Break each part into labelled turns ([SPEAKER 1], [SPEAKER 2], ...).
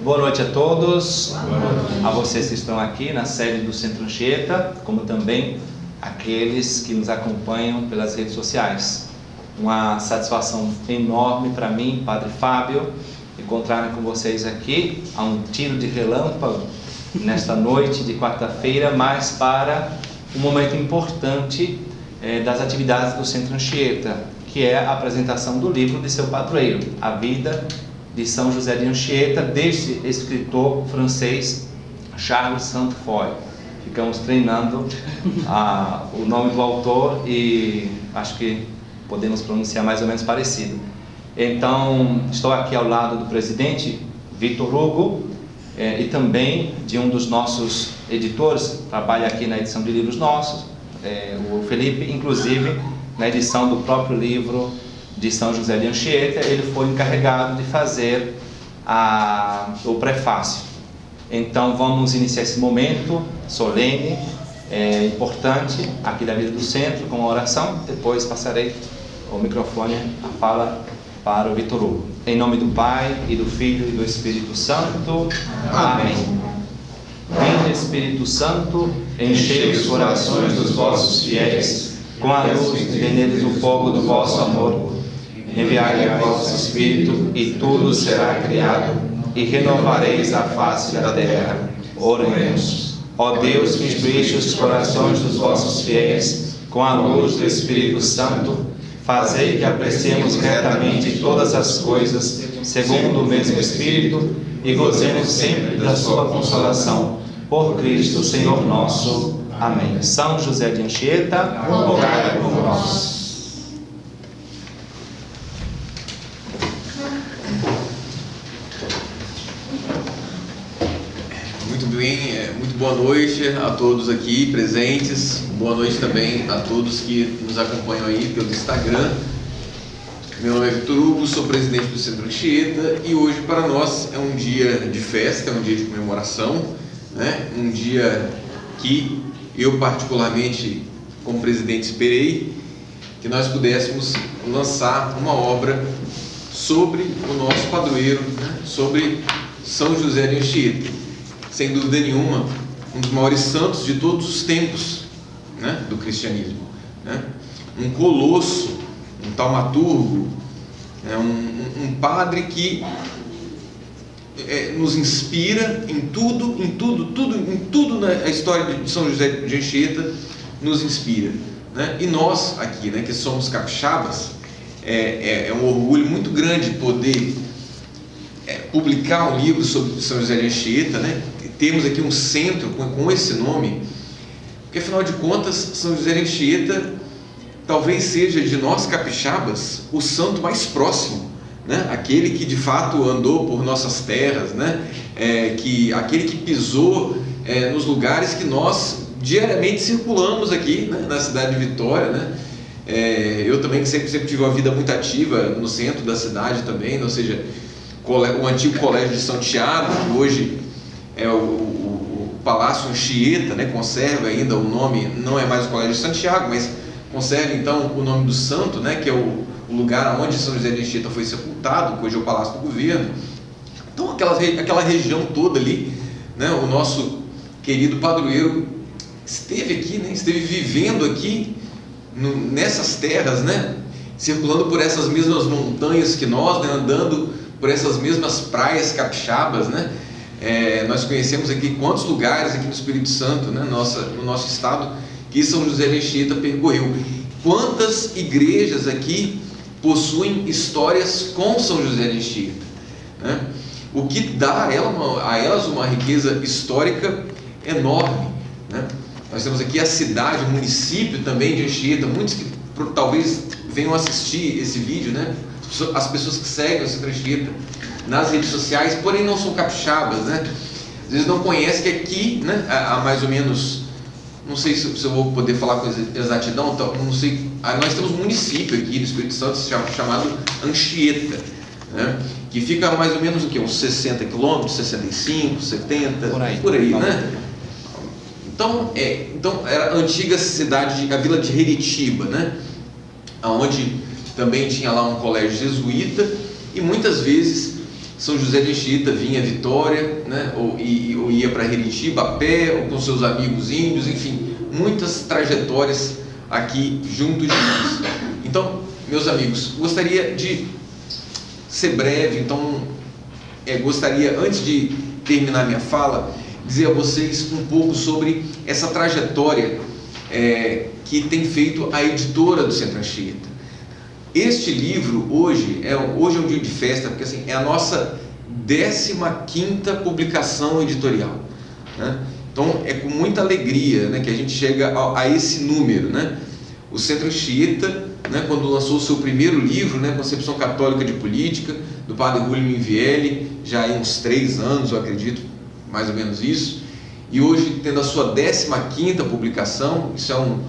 [SPEAKER 1] Boa noite a todos,
[SPEAKER 2] Boa noite.
[SPEAKER 1] a vocês que estão aqui na sede do Centro Anchieta, como também aqueles que nos acompanham pelas redes sociais. Uma satisfação enorme para mim, Padre Fábio, encontrar-me com vocês aqui a um tiro de relâmpago nesta noite de quarta-feira, mas para um momento importante das atividades do Centro Anchieta, que é a apresentação do livro de seu padroeiro, A Vida de São José de Anchieta, deste escritor francês Charles Sainte-Foy. Ficamos treinando o nome do autor e acho que podemos pronunciar mais ou menos parecido. Então, estou aqui ao lado do presidente Vitor Hugo e também de um dos nossos editores, trabalha aqui na edição de livros nossos, o Felipe, inclusive na edição do próprio livro de São José de Anchieta, ele foi encarregado de fazer o prefácio. Então vamos iniciar esse momento solene, importante, aqui da vida do centro, com uma oração. Depois passarei o microfone, a fala para o Vitor Hugo. Em nome do Pai, e do Filho, e do Espírito Santo. Amém. Vinde, Espírito Santo, enchei os corações dos vossos fiéis, com a luz de neles o fogo do vosso amor. Enviai o vosso Espírito, e tudo será criado, e renovareis a face da terra. Oremos. Ó Deus, que instruíste os corações dos vossos fiéis com a luz do Espírito Santo, fazei que apreciemos retamente todas as coisas, segundo o mesmo Espírito, e gozemos sempre da sua consolação. Por Cristo, Senhor nosso. Amém. São José de Anchieta, rogai por nós.
[SPEAKER 2] Muito boa noite a todos aqui presentes, boa noite também a todos que nos acompanham aí pelo Instagram. Meu nome é Vitor Hugo, sou presidente do Centro Anchieta e hoje para nós é um dia de festa, é um dia de comemoração, né? Um dia que eu particularmente como presidente esperei que nós pudéssemos lançar uma obra sobre o nosso padroeiro, né? Sobre São José de Anchieta. Sem dúvida nenhuma, um dos maiores santos de todos os tempos, né, do cristianismo, né? Um colosso, um taumaturgo, um padre que nos inspira em tudo na história de São José de Anchieta nos inspira, né? E nós aqui, né, que somos capixabas, é um orgulho muito grande poder publicar um livro sobre São José de Anchieta, né? Temos aqui um centro com esse nome, porque afinal de contas São José de Anchieta talvez seja de nós capixabas o santo mais próximo, né? Aquele que de fato andou por nossas terras, né? Aquele que pisou nos lugares que nós diariamente circulamos aqui, né? Na cidade de Vitória, né? Eu também que sempre tive uma vida muito ativa no centro da cidade também, ou seja, o antigo colégio de São Tiago, que hoje é o Palácio Anchieta, né? Conserva ainda o nome, não é mais o Colégio de Santiago, mas conserva então o nome do santo, né? Que é o lugar onde São José de Anchieta foi sepultado, que hoje é o Palácio do Governo. Então aquela região toda ali, né? O nosso querido padroeiro esteve aqui, né? Esteve vivendo aqui nessas terras, né? Circulando por essas mesmas montanhas que nós, né? Andando por essas mesmas praias capixabas, né? Nós conhecemos aqui quantos lugares aqui no Espírito Santo, né? No nosso estado, que São José de Anchieta percorreu. Quantas igrejas aqui possuem histórias com São José de Anchieta, né? O que dá a elas uma riqueza histórica enorme, né? Nós temos aqui a cidade, o município também de Anchieta, muitos que talvez venham assistir esse vídeo, né? As pessoas que seguem o Centro Anchieta nas redes sociais, porém não são capixabas, né? Às vezes não conhecem que aqui, né, há mais ou menos, não sei se eu vou poder falar com exatidão, não sei, nós temos um município aqui do Espírito Santo chamado Anchieta, né? Que fica mais ou menos o quê? Uns 60 quilômetros, 65, 70, por aí, né? Então era a antiga cidade, a vila de Heritiba, né? Onde também tinha lá um colégio jesuíta, e muitas vezes São José de Anchieta vinha a Vitória, né? ou ia para Heritiba a pé, ou com seus amigos índios, enfim, muitas trajetórias aqui junto de nós. Então, meus amigos, gostaria de ser breve, então gostaria, antes de terminar minha fala, dizer a vocês um pouco sobre essa trajetória que tem feito a editora do Centro Anchieta. Este livro hoje é um dia de festa, porque assim, é a nossa 15ª publicação editorial, né? Então é com muita alegria, né, que a gente chega a esse número, né? O Centro Anchieta, né, quando lançou o seu primeiro livro, né, Concepção Católica de Política, do padre Julio Minvielli, já há uns 3 anos, eu acredito, mais ou menos isso, e hoje tendo a sua 15ª publicação, isso é um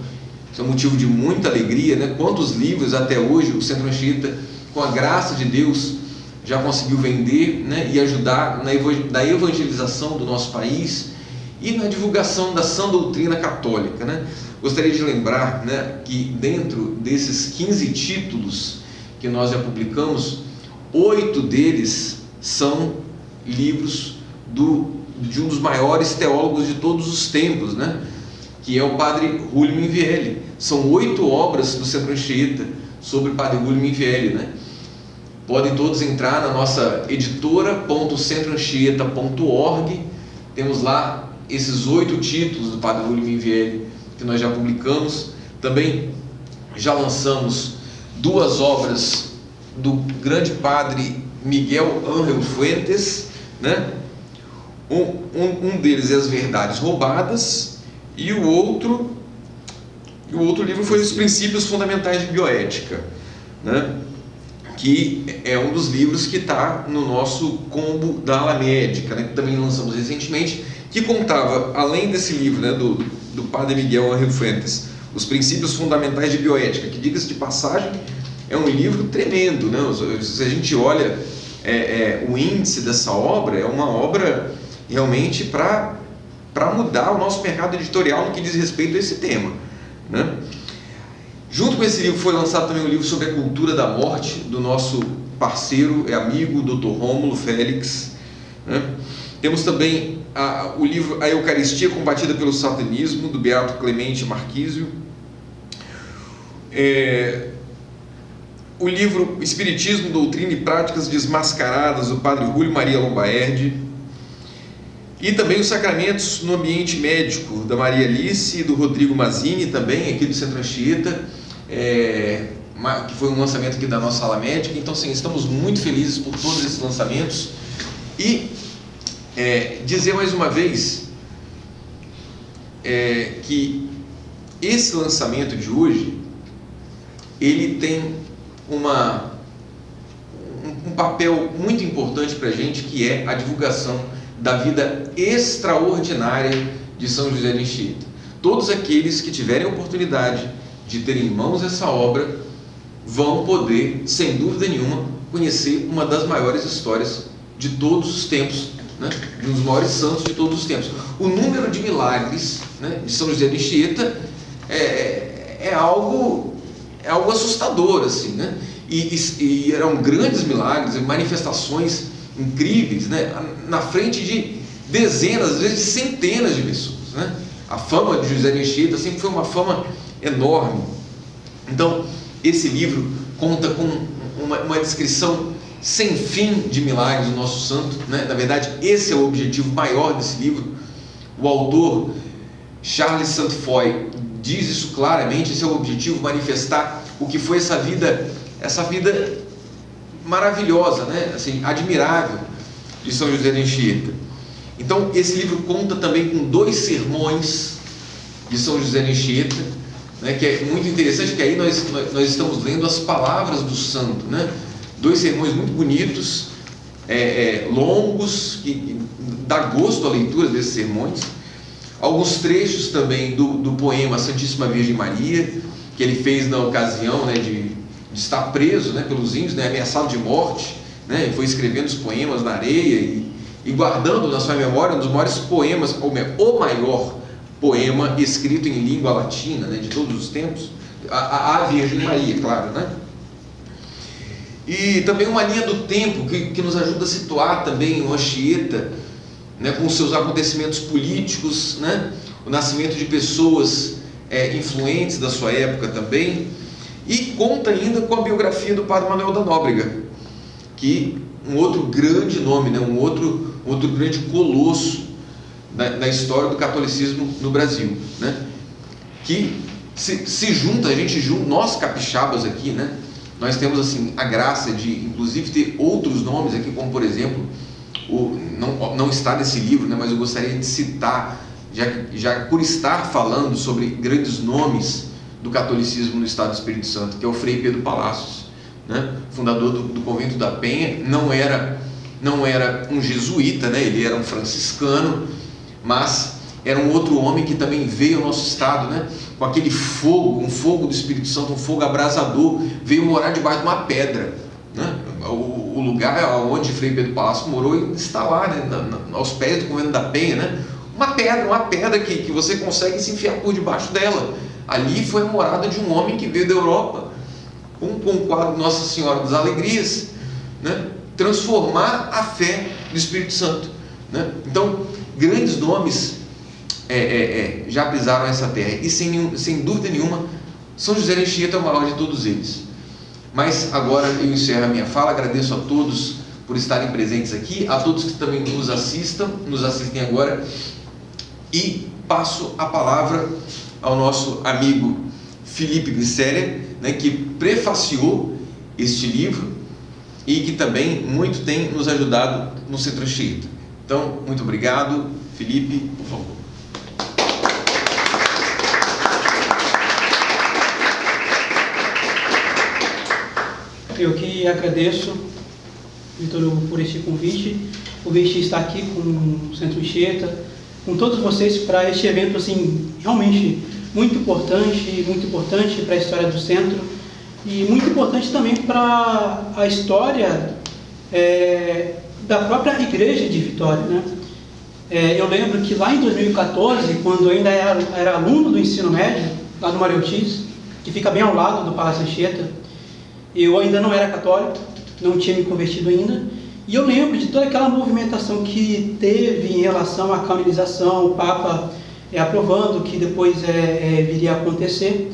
[SPEAKER 2] motivo de muita alegria, né? Quantos livros até hoje o Centro Anchieta, com a graça de Deus, já conseguiu vender, né? E ajudar na evangelização do nosso país e na divulgação da sã doutrina católica, né? Gostaria de lembrar, né, que dentro desses 15 títulos que nós já publicamos, 8 deles são livros de um dos maiores teólogos de todos os tempos, né? Que é o padre Julio Minvielli. São 8 obras do Centro Anchieta sobre o padre Julio Minvielli, né? Podem todos entrar na nossa editora.centroanchieta.org. Temos lá esses 8 títulos do padre Julio Minvielli que nós já publicamos. Também já lançamos 2 obras do grande padre Miguel Ángel Fuentes, né? Um deles é As Verdades Roubadas, e o outro livro foi Os Princípios Fundamentais de Bioética, né? Que é um dos livros que está no nosso combo da ala médica, né? Que também lançamos recentemente, que contava, além desse livro, né, do padre Miguel Ángel Fuentes, Os Princípios Fundamentais de Bioética, que, diga-se de passagem, é um livro tremendo, né? Se a gente olha o índice dessa obra, é uma obra realmente para mudar o nosso mercado editorial no que diz respeito a esse tema, né? Junto com esse livro foi lançado também um livro sobre a cultura da morte, do nosso parceiro e amigo, Dr. Rômulo Félix, né? Temos também o livro A Eucaristia Combatida pelo Satanismo, do beato Clemente Marquísio. O livro Espiritismo, Doutrina e Práticas Desmascaradas, do padre Julio Maria Lombaerdi. E também os Sacramentos no Ambiente Médico, da Maria Alice e do Rodrigo Mazzini, também aqui do Centro Anchieta, que foi um lançamento aqui da nossa sala médica. Então, sim, estamos muito felizes por todos esses lançamentos. E dizer mais uma vez que esse lançamento de hoje, ele tem um papel muito importante para a gente, que é a divulgação da vida extraordinária de São José de Anchieta. Todos aqueles que tiverem a oportunidade de ter em mãos essa obra vão poder, sem dúvida nenhuma, conhecer uma das maiores histórias de todos os tempos, né? De um dos maiores santos de todos os tempos. O número de milagres, né, de São José de Anchieta é algo assustador, assim, né? E eram grandes milagres, manifestações incríveis, né, na frente de dezenas, às vezes de centenas de pessoas, né? A fama de José de Anchieta sempre foi uma fama enorme. Então, esse livro conta com uma descrição sem fim de milagres do nosso santo, né? Na verdade, esse é o objetivo maior desse livro. O autor, Charles Sainte-Foy, diz isso claramente. Esse é o objetivo, manifestar o que foi essa vida maravilhosa, né? Assim, admirável, de São José de Anchieta. Então, esse livro conta também com 2 sermões de São José de Anchieta, né? Que é muito interessante, que aí nós estamos lendo as palavras do santo, né? 2 sermões muito bonitos, longos, que dá gosto à leitura desses sermões. Alguns trechos também do poema Santíssima Virgem Maria, que ele fez na ocasião, né, de estar preso, né, pelos índios, né, ameaçado de morte, né, e foi escrevendo os poemas na areia e guardando na sua memória um dos maiores poemas, o maior poema escrito em língua latina, né, de todos os tempos, a Virgem Maria, claro, né? e também uma linha do tempo que nos ajuda a situar também o Anchieta, né, com os seus acontecimentos políticos, né, o nascimento de pessoas influentes da sua época também, e conta ainda com a biografia do Padre Manuel da Nóbrega, que um outro grande nome, né, um outro grande colosso da história do catolicismo no Brasil, né, que se junta, nós capixabas aqui, né, nós temos assim a graça de inclusive ter outros nomes aqui, como por exemplo, não está nesse livro, né, mas eu gostaria de citar, já por estar falando sobre grandes nomes do catolicismo no estado do Espírito Santo, que é o Frei Pedro Palacios, né, fundador do Convento da Penha. Não era um jesuíta, né, ele era um franciscano, mas era um outro homem que também veio ao nosso estado, né, com aquele fogo, um fogo do Espírito Santo, um fogo abrasador, veio morar debaixo de uma pedra, né? O lugar onde Frei Pedro Palacios morou está lá, né, aos pés do Convento da Penha, né? Uma pedra que você consegue se enfiar por debaixo dela. Ali foi a morada de um homem que veio da Europa, com o quadro Nossa Senhora das Alegrias, né, transformar a fé do Espírito Santo, né? Então, grandes nomes já pisaram essa terra, e sem dúvida nenhuma, São José de Anchieta é o maior de todos eles. Mas agora eu encerro a minha fala, agradeço a todos por estarem presentes aqui, a todos que também nos assistem agora, e passo a palavra ao nosso amigo Felipe Glicéria, né, que prefaciou este livro e que também muito tem nos ajudado no Centro Anchieta. Então, muito obrigado. Felipe, por favor.
[SPEAKER 3] Eu que agradeço, Vitor Hugo, por este convite de estar aqui com o Centro Anchieta, com todos vocês para este evento assim, realmente muito importante para a história do centro e muito importante também para a história da própria igreja de Vitória, né? Eu lembro que lá em 2014, quando eu ainda era aluno do ensino médio, lá no Mário Ortiz, que fica bem ao lado do Palácio Anchieta, eu ainda não era católico, não tinha me convertido ainda, e eu lembro de toda aquela movimentação que teve em relação à canonização, o Papa aprovando, que depois viria a acontecer,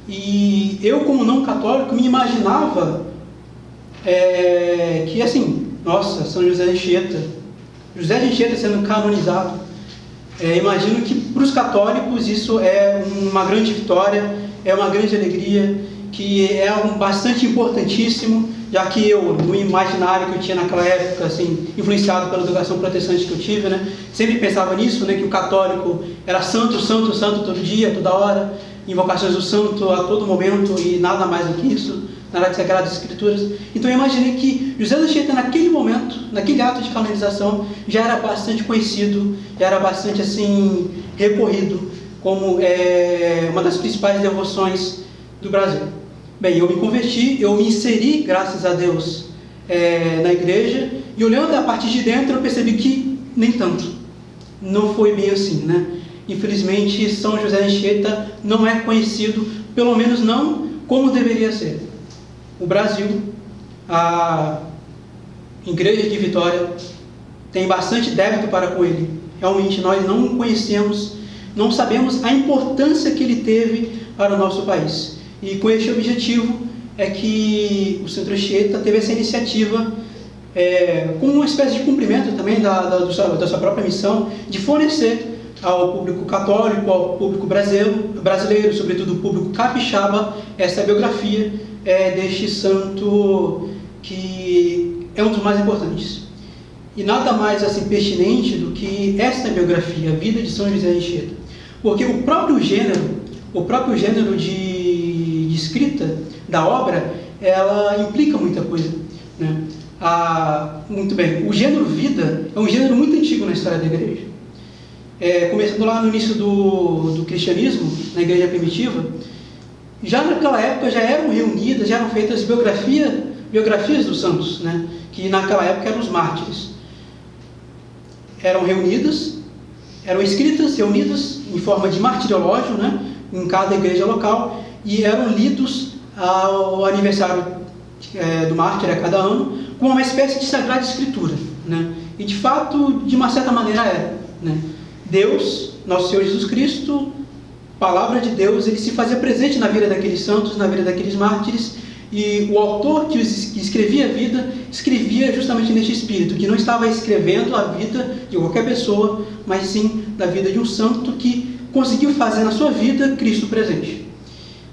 [SPEAKER 3] e eu, como não católico, me imaginava que assim, nossa, São José de Anchieta sendo canonizado, imagino que para os católicos isso é uma grande vitória, é uma grande alegria, que é bastante importantíssimo, já que eu, no imaginário que eu tinha naquela época, assim, influenciado pela educação protestante que eu tive, né, sempre pensava nisso, né, que o católico era santo, santo, santo todo dia, toda hora, invocações do santo a todo momento e nada mais do que isso, nada de Sagradas Escrituras. Então eu imaginei que José de Anchieta, naquele momento, naquele ato de canonização, já era bastante conhecido, já era bastante assim recorrido como uma das principais devoções do Brasil. Bem, eu me converti, eu me inseri, graças a Deus, na igreja, e olhando a partir de dentro eu percebi que nem tanto, não foi bem assim, né? Infelizmente, São José de Anchieta não é conhecido, pelo menos não como deveria ser. O Brasil, a igreja de Vitória, tem bastante débito para com ele. Realmente nós não conhecemos, não sabemos a importância que ele teve para o nosso país. E com este objetivo é que o Centro Anchieta teve essa iniciativa, com uma espécie de cumprimento também da sua própria missão, de fornecer ao público católico, ao público brasileiro, sobretudo o público capixaba, essa biografia deste santo que é um dos mais importantes. E nada mais assim pertinente do que esta biografia, a vida de São José de Anchieta. Porque o próprio gênero de escrita da obra, ela implica muita coisa, né? Muito bem, o gênero vida é um gênero muito antigo na história da igreja. Começando lá no início do cristianismo, na igreja primitiva, já naquela época já eram reunidas, já eram feitas biografias dos santos, né? Que naquela época eram os mártires. Eram reunidas, eram escritas, reunidas em forma de martirológio, né? Em cada igreja local, e eram lidos ao aniversário de do mártir a cada ano, como uma espécie de Sagrada Escritura, né? E de fato, de uma certa maneira é, né? Deus, nosso Senhor Jesus Cristo, palavra de Deus, ele se fazia presente na vida daqueles santos, na vida daqueles mártires, e o autor que escrevia a vida, escrevia justamente neste espírito, que não estava escrevendo a vida de qualquer pessoa, mas sim da vida de um santo que conseguiu fazer na sua vida Cristo presente.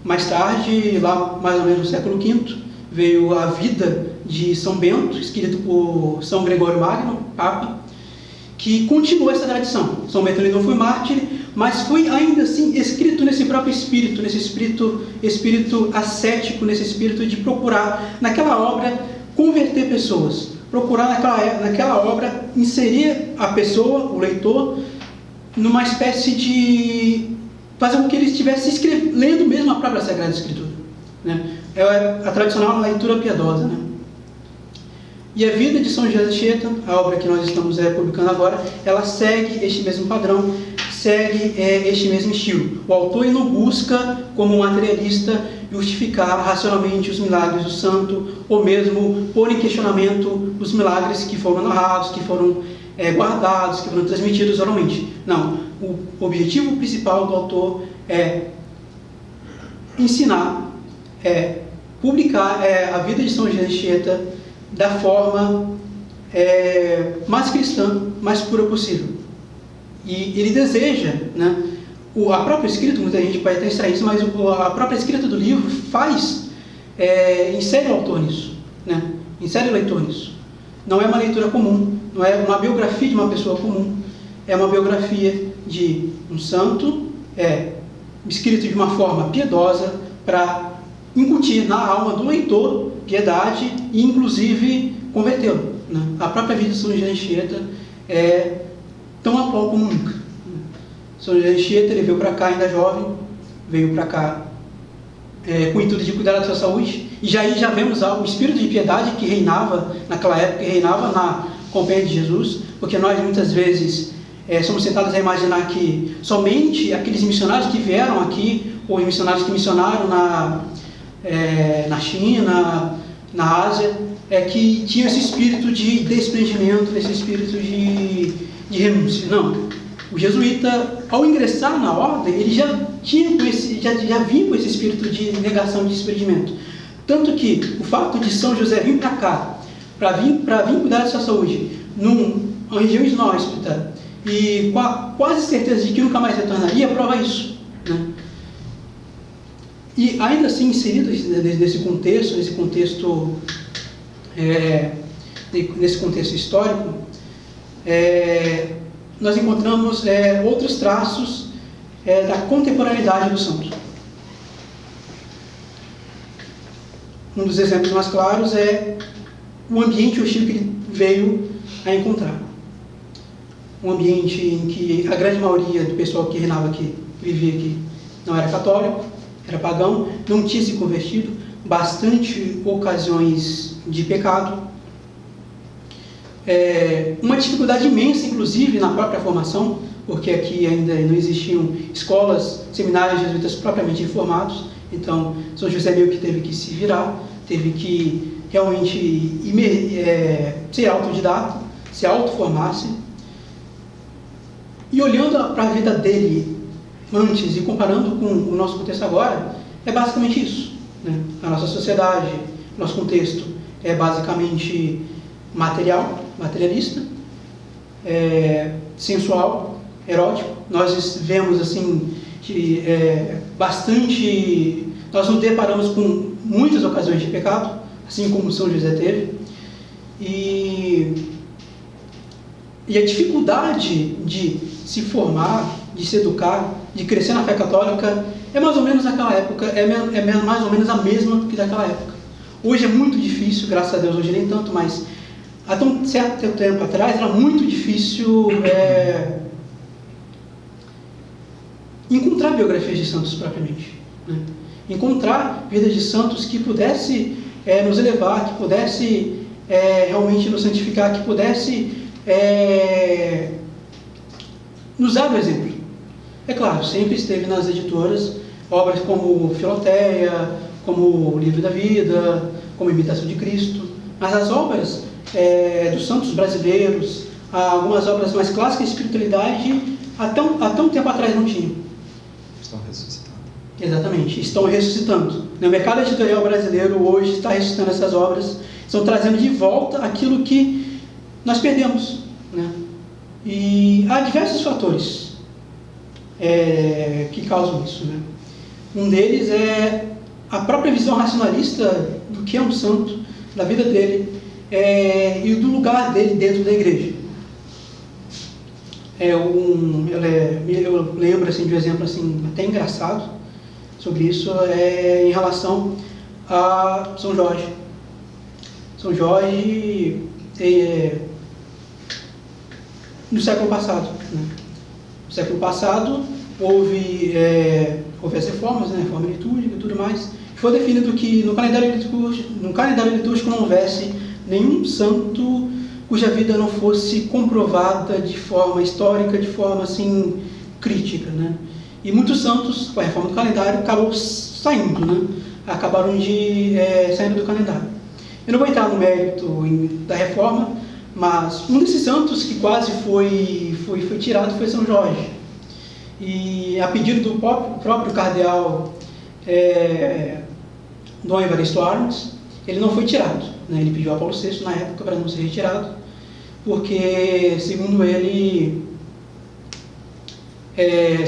[SPEAKER 3] Mais tarde, lá mais ou menos no século V, veio a vida de São Bento, escrito por São Gregório Magno, Papa, que continuou essa tradição. São Bento não foi mártir, mas foi ainda assim escrito nesse próprio espírito, nesse espírito ascético, nesse espírito de procurar naquela obra converter pessoas, procurar naquela obra inserir a pessoa, o leitor, numa espécie de fazer com que ele estivesse lendo mesmo a própria Sagrada Escritura, né? É a tradicional leitura piedosa, né? E a vida de São José de Anchieta, a obra que nós estamos publicando agora, ela segue este mesmo padrão, segue este mesmo estilo. O autor não busca, como materialista, justificar racionalmente os milagres do santo, ou mesmo pôr em questionamento os milagres que foram narrados, que foram guardados, que foram transmitidos oralmente. Não, o objetivo principal do autor é ensinar, publicar a vida de São José de Anchieta da forma mais cristã, mais pura possível. E ele deseja, né, a própria escrita, muita gente pode até extrair isso, mas a própria escrita do livro insere o autor nisso, né, insere o leitor nisso. Não é uma leitura comum, não é uma biografia de uma pessoa comum, é uma biografia de um santo, escrito de uma forma piedosa para incutir na alma do leitor piedade e, inclusive, convertê-lo, né? A própria vida de São José de Anchieta é tão atual como nunca. São José de Anchieta, ele veio para cá ainda jovem, veio para cá com o intuito de cuidar da sua saúde, e já vemos o espírito de piedade que reinava naquela época, que reinava na companhia de Jesus, porque nós muitas vezes somos tentados a imaginar que somente aqueles missionários que vieram aqui, ou missionários que missionaram na China, na Ásia, que tinham esse espírito de desprendimento, esse espírito de renúncia. Não. O jesuíta, ao ingressar na ordem, ele já vinha com esse espírito de negação, de desprendimento. Tanto que o fato de São José vir para cá, para vir cuidar da sua saúde, numa região inóspita, e com a quase certeza de que nunca mais retornaria, prova isso, né? E ainda assim, inserido nesse contexto histórico, nós encontramos outros traços da contemporaneidade do santo. Um dos exemplos mais claros é o ambiente hostil que ele veio a encontrar. Um ambiente em que a grande maioria do pessoal que reinava aqui, que vivia aqui, não era católico, era pagão, não tinha se convertido, bastante ocasiões de pecado, uma dificuldade imensa, inclusive, na própria formação, porque aqui ainda não existiam escolas, seminários jesuítas propriamente informados, então São José meio que teve que se virar, teve que realmente ser autodidata, se autoformar-se. E olhando para a vida dele antes e comparando com o nosso contexto agora, é basicamente isso, né? A nossa sociedade, nosso contexto é basicamente materialista, sensual, erótico. Nós vemos assim que nós nos deparamos com muitas ocasiões de pecado, assim como São José teve, e a dificuldade de se formar, de se educar, de crescer na fé católica é mais ou menos naquela época, mais ou menos a mesma que daquela época. Hoje é muito difícil, graças a Deus hoje nem tanto, mas há um certo tempo atrás era muito difícil encontrar biografias de santos propriamente, né? Encontrar vidas de santos que pudesse nos elevar, que pudesse realmente nos santificar, que pudesse nos dar o exemplo. É claro, sempre esteve nas editoras obras como Filoteia, como o Livro da Vida, como Imitação de Cristo, mas as obras dos santos brasileiros, algumas obras mais clássicas de espiritualidade, até um tempo atrás não tinham.
[SPEAKER 1] Estão ressuscitando.
[SPEAKER 3] Exatamente, estão ressuscitando. O mercado editorial brasileiro hoje está ressuscitando essas obras, estão trazendo de volta aquilo que nós perdemos, né? E há diversos fatores que causam isso, né? Um deles é a própria visão racionalista do que é um santo, da vida dele e do lugar dele dentro da igreja. Eu lembro assim, de um exemplo assim, até engraçado sobre isso, em relação a São Jorge. São Jorge no século passado, né? No século passado houve as reformas, né? Reforma litúrgica e tudo mais. Foi definido que no calendário litúrgico não houvesse nenhum santo cuja vida não fosse comprovada de forma histórica, de forma assim crítica, né? E muitos santos, com a reforma do calendário, acabou saindo, né? Acabaram saindo do calendário. Eu não vou entrar no mérito da reforma, mas um desses santos que quase foi tirado foi São Jorge. E a pedido do próprio cardeal Dom Evaristo Arnes, ele não foi tirado, né? Ele pediu a Paulo VI na época para não ser retirado, porque, segundo ele,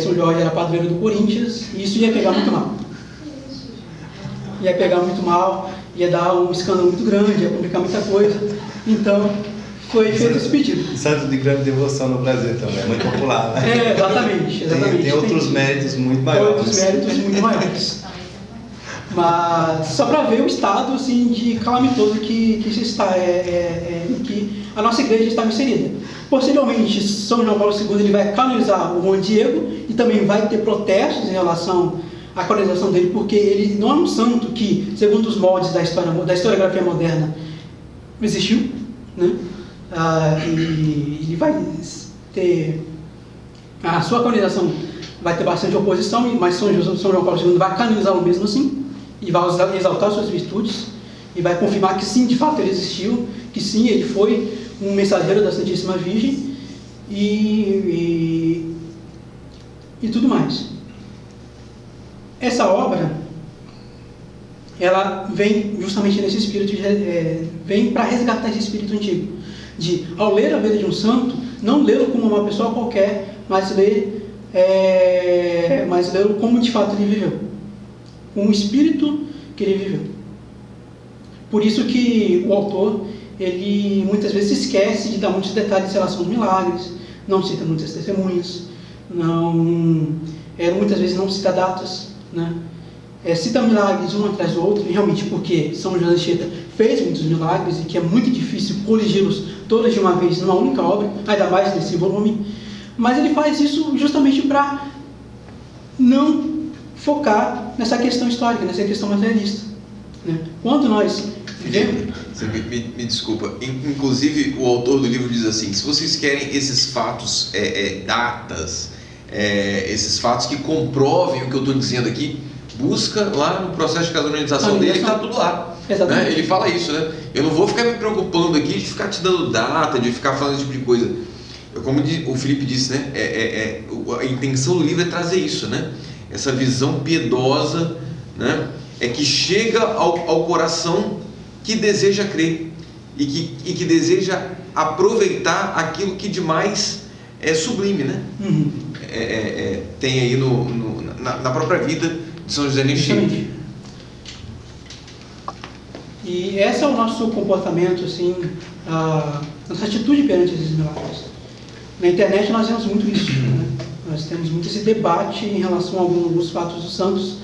[SPEAKER 3] São Jorge era padroeiro do Corinthians e isso ia pegar muito mal. Ia dar um escândalo muito grande, ia complicar muita coisa. Então, foi feito esse pedido.
[SPEAKER 4] Santo de grande devoção no Brasil também, é muito popular, né?
[SPEAKER 3] Exatamente.
[SPEAKER 4] Tem outros méritos muito maiores.
[SPEAKER 3] Mas só para ver o estado assim, de calamitoso que se está, em que a nossa igreja está inserida. Posteriormente, São João Paulo II ele vai canonizar o Juan Diego e também vai ter protestos em relação à canonização dele, porque ele não é um santo que, segundo os moldes da historiografia moderna, existiu, né? E ele vai ter a sua canonização, vai ter bastante oposição, mas São João Paulo II vai canonizá-lo mesmo assim, e vai exaltar suas virtudes, e vai confirmar que sim, de fato ele existiu, que sim, ele foi um mensageiro da Santíssima Virgem, e tudo mais. Essa obra, ela vem justamente nesse espírito, vem para resgatar esse espírito antigo, de, ao ler a vida de um santo, não lê-lo como uma pessoa qualquer, mas lê-lo como de fato ele viveu, com o espírito que ele viveu. Por isso que o autor, ele muitas vezes esquece de dar muitos detalhes em relação aos milagres, não cita muitas testemunhas, muitas vezes não cita datas, né? Cita milagres um atrás do outro, realmente porque São José de Anchieta fez muitos milagres e que é muito difícil coligi-los todos de uma vez numa única obra, ainda mais nesse volume, mas ele faz isso justamente para não focar nessa questão histórica, nessa questão materialista, né? Quando nós
[SPEAKER 2] Felipe, você me desculpa, inclusive o autor do livro diz assim: se vocês querem esses fatos, datas, esses fatos que comprovem o que eu estou dizendo aqui, busca lá no processo de canonização dele, que está tudo lá, né? Ele fala isso, né? Eu não vou ficar me preocupando aqui de ficar te dando data, de ficar falando esse tipo de coisa. Como o Felipe disse, né? A intenção do livro é trazer isso, né? Essa visão piedosa, né? Que chega ao coração que deseja crer e que deseja aproveitar aquilo que de mais é sublime, né?
[SPEAKER 3] Uhum.
[SPEAKER 2] Tem aí na própria vida de São José de Anchieta.
[SPEAKER 3] E esse é o nosso comportamento, assim, a nossa atitude perante esses milagres. Na internet nós vemos muito isso, né? Nós temos muito esse debate em relação a alguns fatos dos santos,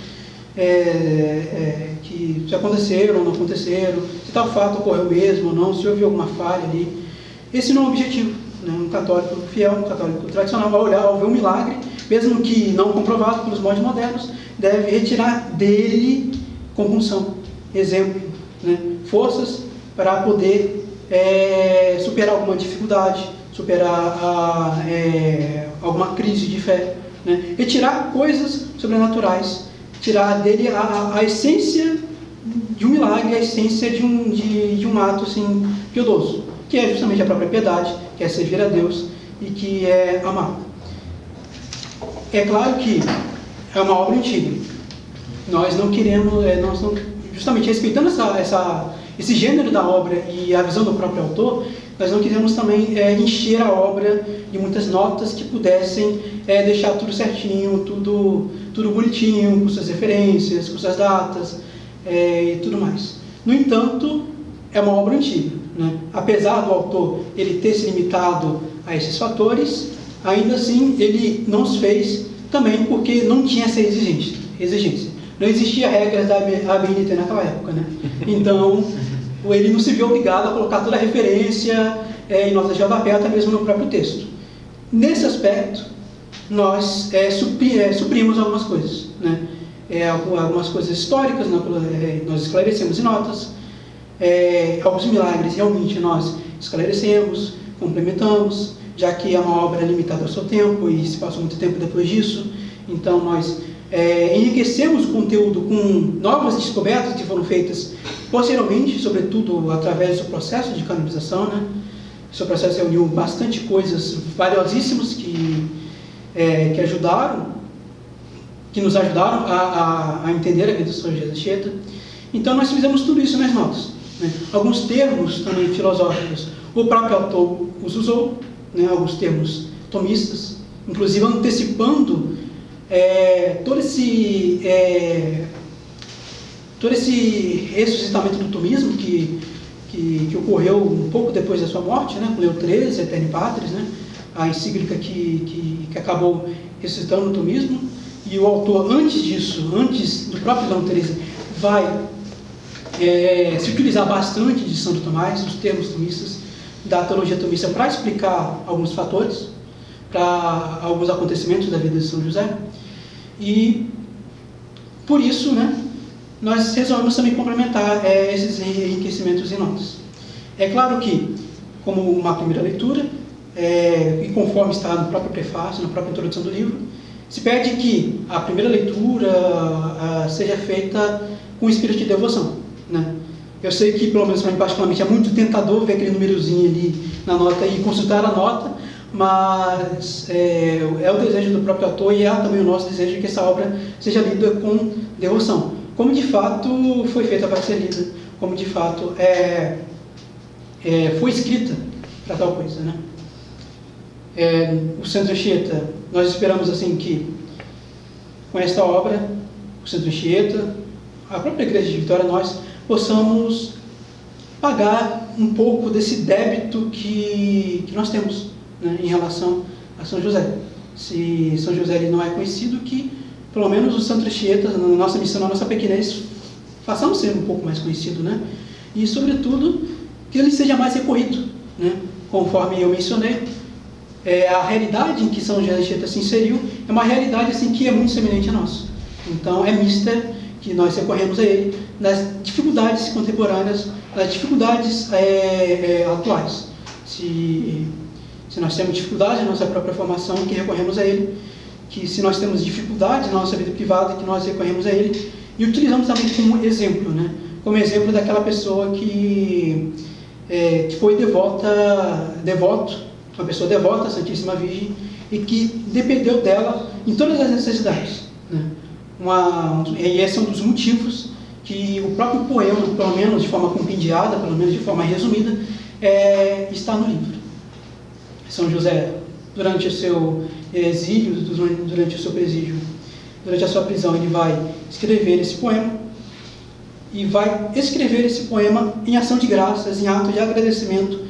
[SPEAKER 3] que se aconteceram ou não aconteceram, se tal fato ocorreu mesmo ou não, se houve alguma falha ali. Esse não é o objetivo, né? Um católico fiel, um católico tradicional, ao ver um milagre, mesmo que não comprovado pelos moldes modernos, deve retirar dele compunção, exemplo, né? Forças para poder superar alguma dificuldade, superar alguma crise de fé, retirar coisas sobrenaturais, tirar dele a essência de um milagre, a essência de um ato assim, piedoso, que é justamente a própria piedade, que é servir a Deus e que é amar. É claro que é uma obra antiga. Nós não queremos, justamente respeitando esse gênero da obra e a visão do próprio autor, nós não queremos também encher a obra de muitas notas que pudessem deixar tudo certinho, tudo bonitinho, com suas referências, com suas datas e tudo mais. No entanto, é uma obra antiga, né? Apesar do autor ele ter se limitado a esses fatores, ainda assim ele não os fez também porque não tinha essa exigência. Não existia regras da ABNT naquela época, né? Então, ele não se viu obrigado a colocar toda a referência em notas de rodapé, até mesmo no próprio texto. Nesse aspecto, nós suprimos algumas coisas, né? Algumas coisas históricas nós esclarecemos em notas, alguns milagres realmente nós esclarecemos, complementamos, já que é uma obra limitada ao seu tempo e se passou muito tempo depois disso, então nós enriquecemos o conteúdo com novas descobertas que foram feitas posteriormente, sobretudo através do processo de canonização, né? Esse processo reuniu bastante coisas valiosíssimas que nos ajudaram a entender a vida de São José Anchieta. Então nós fizemos tudo isso nas notas, né? Alguns termos também filosóficos o próprio autor os usou, né? Alguns termos tomistas, inclusive antecipando todo esse ressuscitamento do tomismo que ocorreu um pouco depois da sua morte, né, com Leão XIII, Aeterni Patris, né, a encíclica que acabou ressuscitando o tomismo. E o autor, antes disso, antes do próprio Leão XIII, vai se utilizar bastante de Santo Tomás, os termos tomistas, da teologia tomista, para explicar alguns fatores, para alguns acontecimentos da vida de São José. E por isso, né, nós resolvemos também complementar esses enriquecimentos em notas. É claro que, como uma primeira leitura, e conforme está no próprio prefácio, na própria introdução do livro, se pede que a primeira leitura seja feita com espírito de devoção, né? Eu sei que, pelo menos para mim particularmente, é muito tentador ver aquele númerozinho ali na nota e consultar a nota, mas é o desejo do próprio autor e é também o nosso desejo que essa obra seja lida com devoção, como de fato foi feita para ser lida, como de fato foi escrita para tal coisa, né? O Centro Anchieta, nós esperamos assim que com esta obra, o Centro Anchieta, a própria Igreja de Vitória, nós possamos pagar um pouco desse débito que nós temos, né, em relação a São José. Se São José ele não é conhecido, que pelo menos o Santo Anchieta, na nossa missão, na nossa pequenez, façamos ser um pouco mais conhecido, né? E sobretudo que ele seja mais recorrido, né? Conforme eu mencionei, a realidade em que São José Anchieta se inseriu é uma realidade assim que é muito semelhante a nossa. Então é mister que nós recorremos a ele nas dificuldades contemporâneas, nas dificuldades atuais. Se nós temos dificuldade na nossa própria formação, que recorremos a ele, que se nós temos dificuldade na nossa vida privada, que nós recorremos a ele, e utilizamos também como exemplo, né? Como exemplo daquela pessoa que foi devoto, uma pessoa devota à Santíssima Virgem, e que dependeu dela em todas as necessidades, né? E esse é um dos motivos que o próprio poema, pelo menos de forma compendiada, pelo menos de forma resumida, está no livro. São José, durante o seu exílio, durante o seu presídio, durante a sua prisão, ele vai escrever esse poema, e vai escrever esse poema em ação de graças, em ato de agradecimento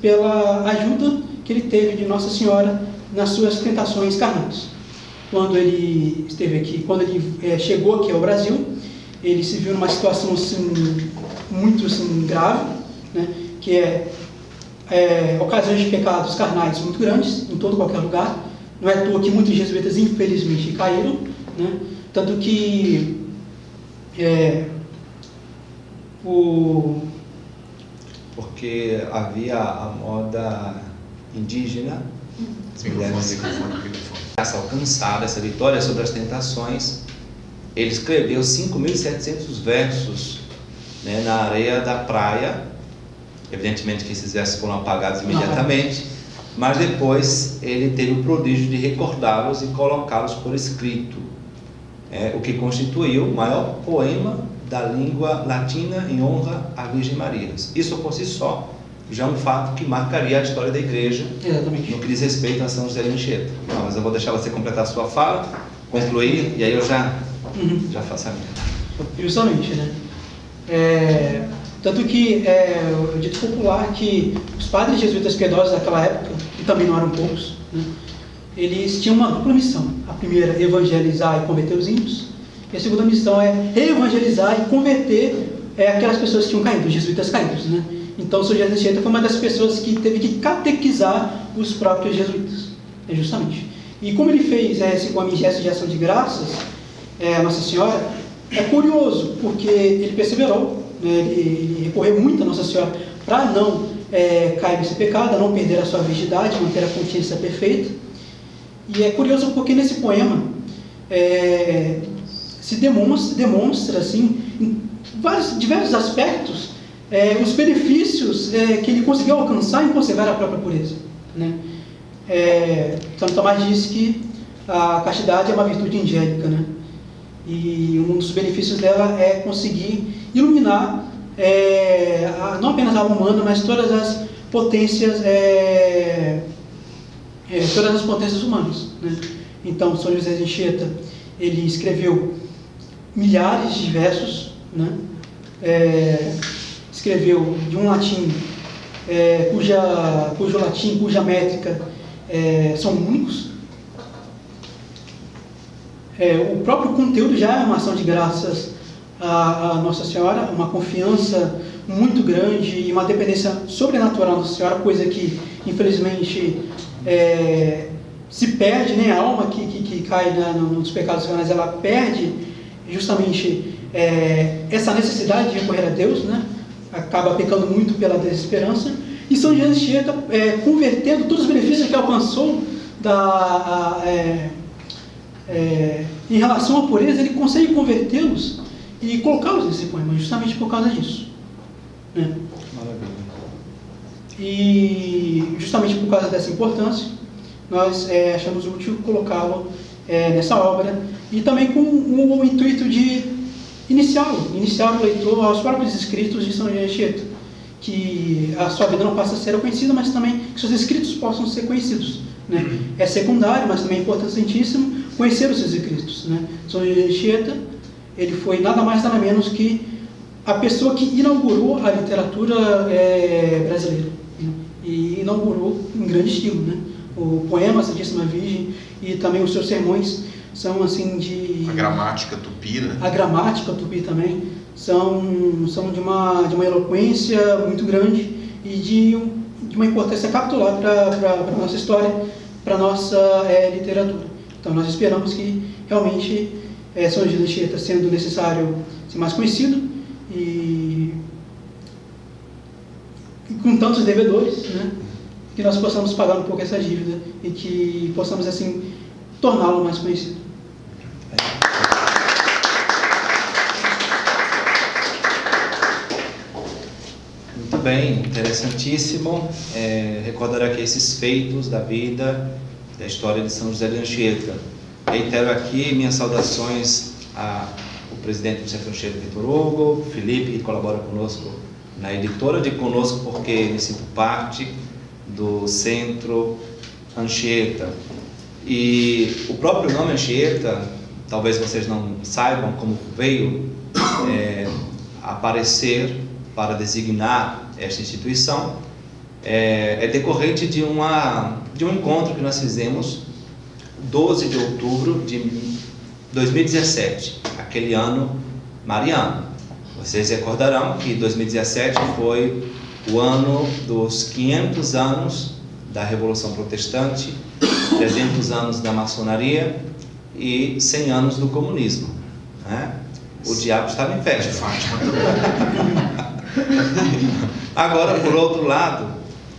[SPEAKER 3] pela ajuda que ele teve de Nossa Senhora nas suas tentações carnais. Quando ele esteve aqui, quando ele chegou aqui ao Brasil, ele se viu numa situação assim, muito assim, grave, né? Que ocasiões de pecados carnais muito grandes, em todo qualquer lugar. Não é à toa que muitos jesuítas, infelizmente, caíram, né? Tanto que
[SPEAKER 4] porque havia a moda indígena,
[SPEAKER 1] essa alcançada, essa vitória sobre as tentações, ele escreveu 5.700 versos né, na areia da praia. Evidentemente que esses versos foram apagados imediatamente, mas depois ele teve o prodígio de recordá-los e colocá-los por escrito, o que constituiu o maior poema da língua latina em honra à Virgem Maria. Isso por si só já é um fato que marcaria a história da igreja.
[SPEAKER 3] Exatamente.
[SPEAKER 1] No que diz respeito a São José de Anchieta. Não, mas eu vou deixar você completar a sua fala, concluir, e aí eu já faço a minha.
[SPEAKER 3] Justamente, né? Tanto que o dito popular que os padres jesuítas piedosos daquela época, e também não eram poucos, né, eles tinham uma dupla missão. A primeira, evangelizar e converter os ímpios, e a segunda missão é evangelizar e converter aquelas pessoas que tinham caído, os jesuítas caídos, né? Então, São José de Anchieta foi uma das pessoas que teve que catequizar os próprios jesuítas, justamente. E como ele fez esse gesto de ação de graças, a Nossa Senhora, é curioso, porque ele perseverou, né, ele recorreu muito a Nossa Senhora para não cair nesse pecado, não perder a sua virgindade, manter a consciência perfeita. E é curioso porque nesse poema se demonstra assim, em diversos aspectos, os benefícios que ele conseguiu alcançar em conservar a própria pureza, né? Santo Tomás diz que a castidade é uma virtude angélica, né? E um dos benefícios dela é conseguir iluminar não apenas a alma humana, mas todas as potências humanas, né? Então, São José de Anchieta, ele escreveu milhares de versos, né? Escreveu de um latim cuja métrica são únicos. O próprio conteúdo já é uma ação de graças a Nossa Senhora, uma confiança muito grande e uma dependência sobrenatural da Nossa Senhora, coisa que, infelizmente, se perde, né? A alma que cai nos pecados carnais, ela perde justamente essa necessidade de recorrer a Deus, né? Acaba pecando muito pela desesperança. E São José de Anchieta, convertendo todos os benefícios que alcançou em relação à pureza, ele consegue convertê-los e colocá-los nesse poema, justamente por causa disso, né?
[SPEAKER 1] Maravilha.
[SPEAKER 3] E justamente por causa dessa importância, nós achamos útil colocá-lo nessa obra, e também com o intuito de iniciar o leitor aos próprios escritos de São José de Anchieta, que a sua vida não passa a ser conhecida, mas também que seus escritos possam ser conhecidos, né? É secundário, mas também é importantíssimo conhecer os seus escritos, né? São José de Anchieta, ele foi nada mais nada menos que a pessoa que inaugurou a literatura brasileira, né? E inaugurou em grande estilo, né? O poema Santíssima Virgem e também os seus sermões são assim de...
[SPEAKER 2] A gramática tupi, né?
[SPEAKER 3] A gramática tupi também são de uma eloquência muito grande e de uma importância capitular para a nossa história, para a nossa literatura. Então nós esperamos que realmente São José de Anchieta, sendo necessário ser mais conhecido e com tantos devedores, né, que nós possamos pagar um pouco essa dívida e que possamos assim torná-lo mais conhecido.
[SPEAKER 1] Muito bem, interessantíssimo. Recordar aqui esses feitos da vida, da história de São José de Anchieta. Reitero aqui minhas saudações ao presidente do Centro Anchieta, Vitor Hugo, Felipe, que colabora conosco na editora de Conosco, porque ele sinto parte do Centro Anchieta. E o próprio nome Anchieta, talvez vocês não saibam como veio aparecer para designar esta instituição, é decorrente de um encontro que nós fizemos 12 de outubro de 2017, aquele ano mariano. Vocês recordarão que 2017 foi o ano dos 500 anos da Revolução Protestante, 300 anos da maçonaria e 100 anos do comunismo, né? O diabo estava em festa.
[SPEAKER 2] Fátima também.
[SPEAKER 1] Agora, por outro lado,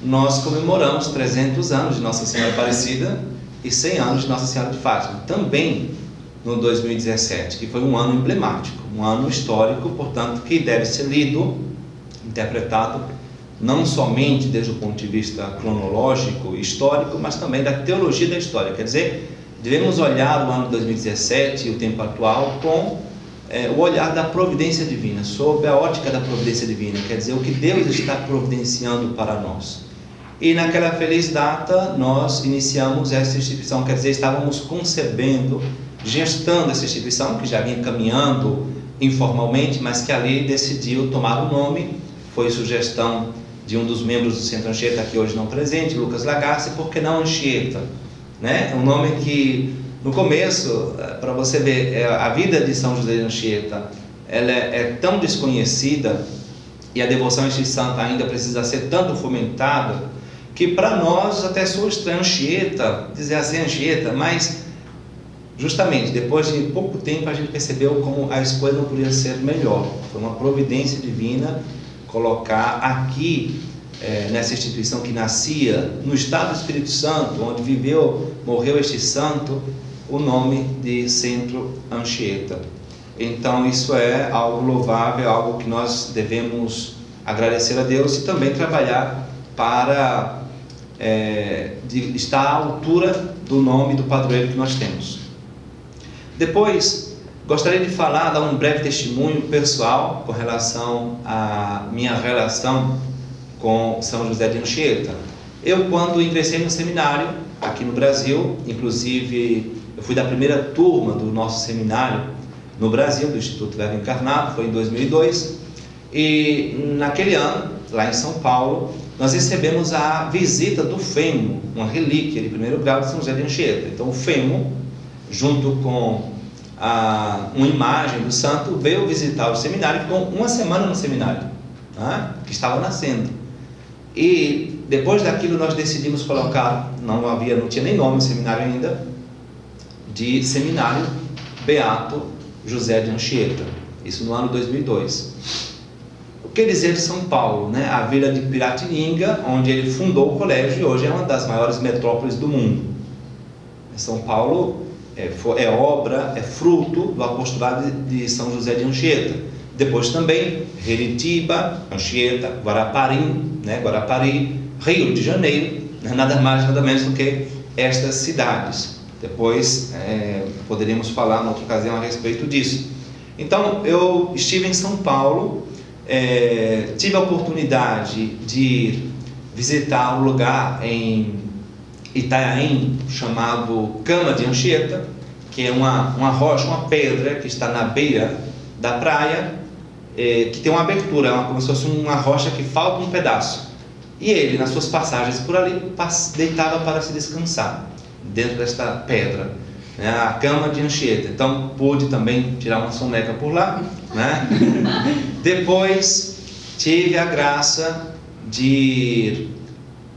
[SPEAKER 1] nós comemoramos 300 anos de Nossa Senhora Aparecida e 100 anos de Nossa Senhora de Fátima. Também no 2017, que foi um ano emblemático, um ano histórico, portanto, que deve ser lido, interpretado, não somente desde o ponto de vista cronológico, histórico, mas também da teologia da história. Quer dizer, devemos olhar o ano 2017 e o tempo atual com o olhar da providência divina, sob a ótica da providência divina, quer dizer, o que Deus está providenciando para nós. E naquela feliz data nós iniciamos essa instituição, quer dizer, estávamos concebendo, gestando essa instituição, que já vinha caminhando informalmente, mas que ali decidiu tomar o nome, foi sugestão de um dos membros do Centro Anchieta, aqui hoje não presente, Lucas Lagarce, por que não Anchieta? Né? Um nome que, no começo, para você ver, a vida de São José de Anchieta, ela é tão desconhecida, e a devoção a este santo ainda precisa ser tanto fomentada, que para nós até soa estranho Anchieta, dizer assim Anchieta, mas justamente depois de pouco tempo a gente percebeu como a escolha não podia ser melhor. Foi uma providência divina colocar aqui, nessa instituição que nascia no estado do Espírito Santo, onde viveu, morreu este santo, o nome de Centro Anchieta. Então isso é algo louvável, algo que nós devemos agradecer a Deus e também trabalhar para estar à altura do nome do padroeiro que nós temos. Depois, gostaria de falar, dar um breve testemunho pessoal com relação à minha relação com São José de Anchieta. Eu, quando ingressei no seminário, aqui no Brasil, inclusive eu fui da primeira turma do nosso seminário no Brasil, do Instituto Verbo Encarnado, foi em 2002, e naquele ano, lá em São Paulo, nós recebemos a visita do Femo, uma relíquia de primeiro grau de São José de Anchieta. Então o Femo, junto com uma imagem do santo, veio visitar o seminário, ficou uma semana no seminário, que estava nascendo. E depois daquilo nós decidimos colocar, não tinha nem nome o seminário ainda, de Seminário Beato José de Anchieta, isso no ano 2002. O que dizer de São Paulo, né? A vila de Piratininga, onde ele fundou o colégio, e hoje é uma das maiores metrópoles do mundo. São Paulo é fruto do apostolado de São José de Anchieta. Depois também Heritiba, Anchieta, Guarapari, Rio de Janeiro, nada mais nada menos do que estas cidades. Depois poderíamos falar em outra ocasião a respeito disso. Então eu estive em São Paulo, tive a oportunidade de visitar um lugar em Itanhaém chamado Cama de Anchieta, que é uma rocha, uma pedra que está na beira da praia, que tem uma abertura, como se fosse uma rocha que falta um pedaço. E ele, nas suas passagens por ali, deitava para se descansar dentro desta pedra, né, a Cama de Anchieta. Então pude também tirar uma soneca por lá, né? Depois tive a graça de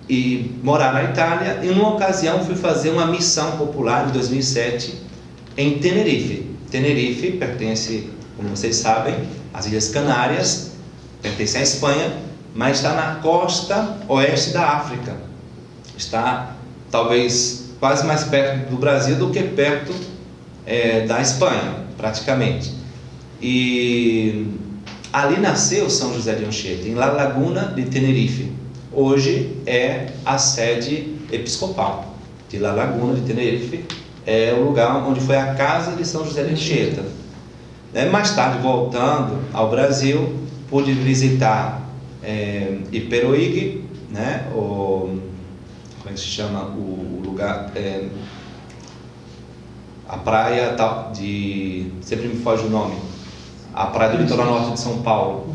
[SPEAKER 1] ir morar na Itália, e numa ocasião fui fazer uma missão popular em 2007 em Tenerife. Tenerife pertence, como vocês sabem, às Ilhas Canárias, pertence à Espanha, mas está na costa oeste da África. Está talvez quase mais perto do Brasil do que perto da Espanha, praticamente. E ali nasceu São José de Anchieta, em La Laguna de Tenerife. Hoje é a sede episcopal de La Laguna de Tenerife, é o lugar onde foi a casa de São José de Anchieta. Mais tarde, voltando ao Brasil, pude visitar Iperoig, né? Como é que se chama o lugar? A praia sempre me foge o nome. A praia do litoral norte de São Paulo,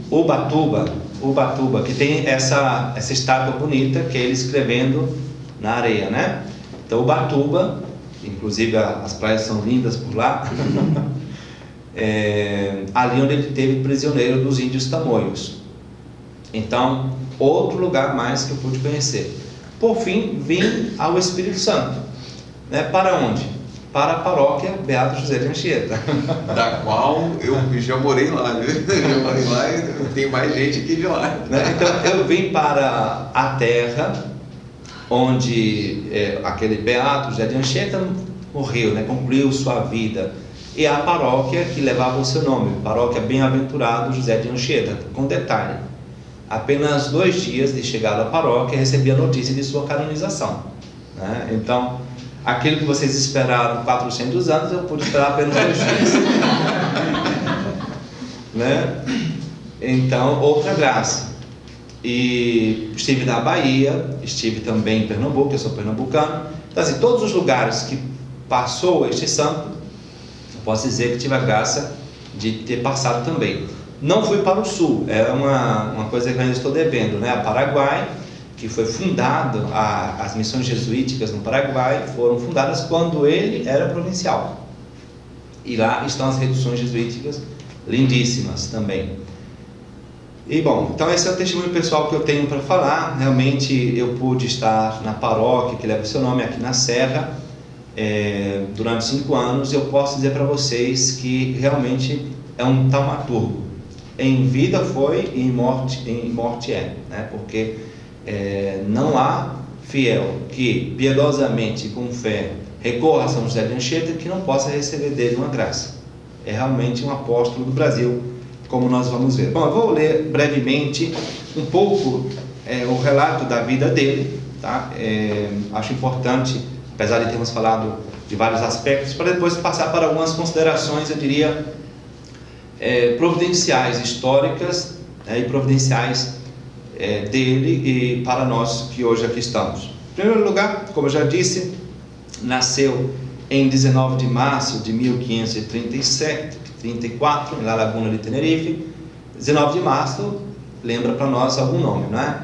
[SPEAKER 1] Ubatuba, que tem essa estátua bonita que é ele escrevendo na areia, né? Então Ubatuba, inclusive as praias são lindas por lá, ali onde ele teve prisioneiro dos índios tamoios. Então, outro lugar mais que eu pude conhecer. Por fim, vim ao Espírito Santo, né? Para onde? Para a paróquia Beato José de Anchieta,
[SPEAKER 2] da qual eu já morei lá, viu? Já morei lá e tem mais gente aqui de lá.
[SPEAKER 1] Então eu vim para a terra onde aquele Beato José de Anchieta
[SPEAKER 4] morreu, né? Concluiu sua vida. E a paróquia que levava o seu nome, paróquia Bem-aventurado José de Anchieta, com detalhe, apenas 2 dias de chegada à paróquia recebia a notícia de sua canonização, né? Então, aquilo que vocês esperaram 400 anos, eu pude esperar apenas 2 dias. Né? Então, outra graça. E estive na Bahia, estive também em Pernambuco, eu sou pernambucano. Então, assim, todos os lugares que passou este santo, eu posso dizer que tive a graça de ter passado também. Não fui para o sul, é uma coisa que eu ainda estou devendo, né? A Paraguai, que foi fundado, as missões jesuíticas no Paraguai foram fundadas quando ele era provincial. E lá estão as reduções jesuíticas, lindíssimas também. E bom, então esse é o testemunho pessoal que eu tenho para falar. Realmente eu pude estar na paróquia que leva o seu nome aqui na Serra durante 5 anos. Eu posso dizer para vocês que realmente é um taumaturgo. Em vida foi e em morte é, né? Porque não há fiel que piedosamente e com fé recorra a São José de Anchieta que não possa receber dele uma graça. É realmente um apóstolo do Brasil, como nós vamos ver. Bom, eu vou ler brevemente um pouco o relato da vida dele, tá? Acho importante, apesar de termos falado de vários aspectos, para depois passar para algumas considerações, eu diria, providenciais, históricas, e providenciais dele e para nós que hoje aqui estamos. Em primeiro lugar, como eu já disse, nasceu em 19 de março de 1534, na Laguna de Tenerife. 19 de março lembra para nós algum nome, não é?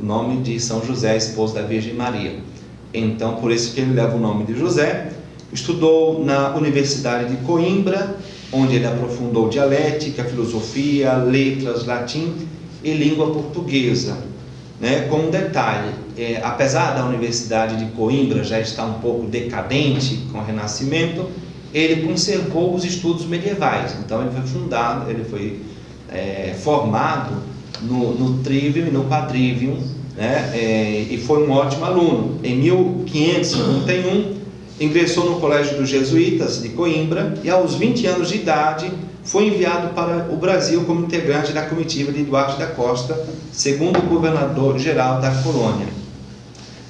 [SPEAKER 4] O nome de São José, esposo da Virgem Maria. Então, por isso que ele leva o nome de José. Estudou na Universidade de Coimbra, onde ele aprofundou dialética, filosofia, letras, latim e língua portuguesa, né? Com um detalhe, apesar da Universidade de Coimbra já estar um pouco decadente com o Renascimento, ele conservou os estudos medievais. Então ele foi formado no Trivium e no Quadrivium, né? E foi um ótimo aluno. Em 1551 ingressou no Colégio dos Jesuítas de Coimbra e aos 20 anos de idade foi enviado para o Brasil como integrante da comitiva de Duarte da Costa, segundo governador-geral da colônia.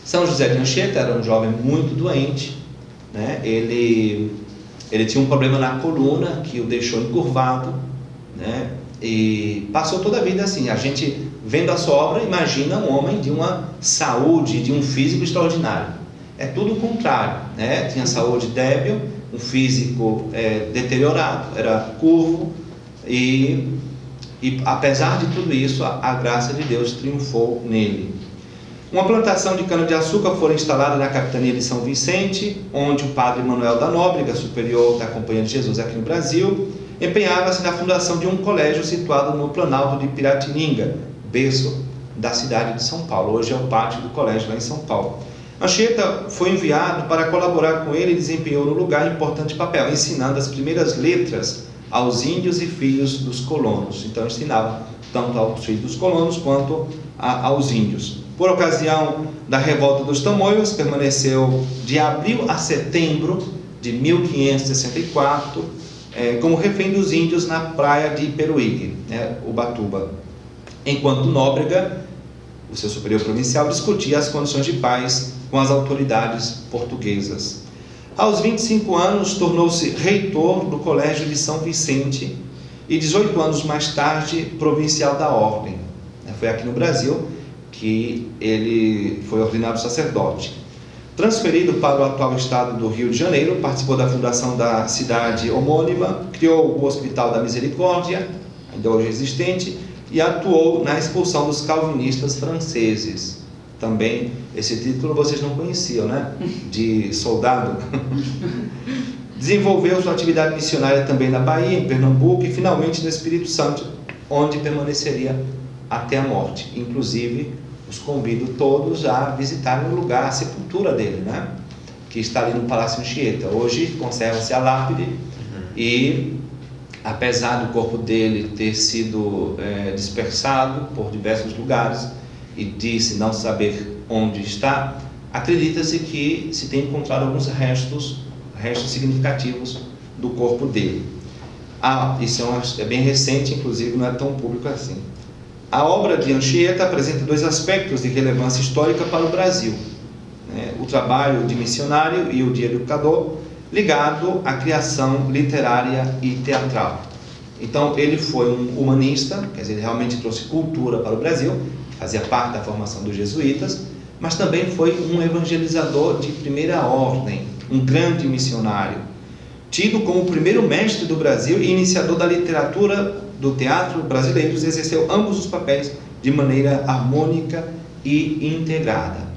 [SPEAKER 4] São José de Anchieta era um jovem muito doente, né? Ele tinha um problema na coluna que o deixou encurvado, né? E passou toda a vida assim. A gente, vendo a sua obra, imagina um homem de uma saúde, de um físico extraordinário. É tudo o contrário, né? Tinha saúde débil, um físico deteriorado, era curvo e apesar de tudo isso, a graça de Deus triunfou nele. Uma plantação de cana-de-açúcar foi instalada na capitania de São Vicente, onde o padre Manuel da Nóbrega, superior da Companhia de Jesus aqui no Brasil, empenhava-se na fundação de um colégio situado no Planalto de Piratininga, berço da cidade de São Paulo. Hoje é o pátio do colégio lá em São Paulo. Anchieta foi enviado para colaborar com ele e desempenhou no lugar importante papel, ensinando as primeiras letras aos índios e filhos dos colonos. Então ensinava tanto aos filhos dos colonos quanto aos índios. Por ocasião da revolta dos Tamoios, permaneceu de abril a setembro de 1564 como refém dos índios na praia de Peruígue, Ubatuba, enquanto Nóbrega, o seu superior provincial, discutia as condições de paz com as autoridades portuguesas. Aos 25 anos, tornou-se reitor do Colégio de São Vicente e 18 anos mais tarde, provincial da Ordem. Foi aqui no Brasil que ele foi ordenado sacerdote. Transferido para o atual estado do Rio de Janeiro, participou da fundação da cidade homônima, criou o Hospital da Misericórdia, ainda hoje existente, e atuou na expulsão dos calvinistas franceses. Também esse título vocês não conheciam, né? De soldado. Desenvolveu sua atividade missionária também na Bahia, em Pernambuco e finalmente no Espírito Santo, onde permaneceria até a morte. Inclusive, os convido todos a visitarem o lugar, a sepultura dele, né? Que está ali no Palácio Anchieta. Hoje conserva-se a lápide e, apesar do corpo dele ter sido dispersado por diversos lugares e disse não saber onde está, acredita-se que se tem encontrado alguns restos significativos do corpo dele. Isso é bem recente, inclusive não é tão público assim. A obra de Anchieta apresenta dois aspectos de relevância histórica para o Brasil, né? O trabalho de missionário e o de educador, ligado à criação literária e teatral. Então, ele foi um humanista, quer dizer, ele realmente trouxe cultura para o Brasil, fazia parte da formação dos jesuítas, mas também foi um evangelizador de primeira ordem, um grande missionário, tido como o primeiro mestre do Brasil e iniciador da literatura do teatro brasileiro, exerceu ambos os papéis de maneira harmônica e integrada.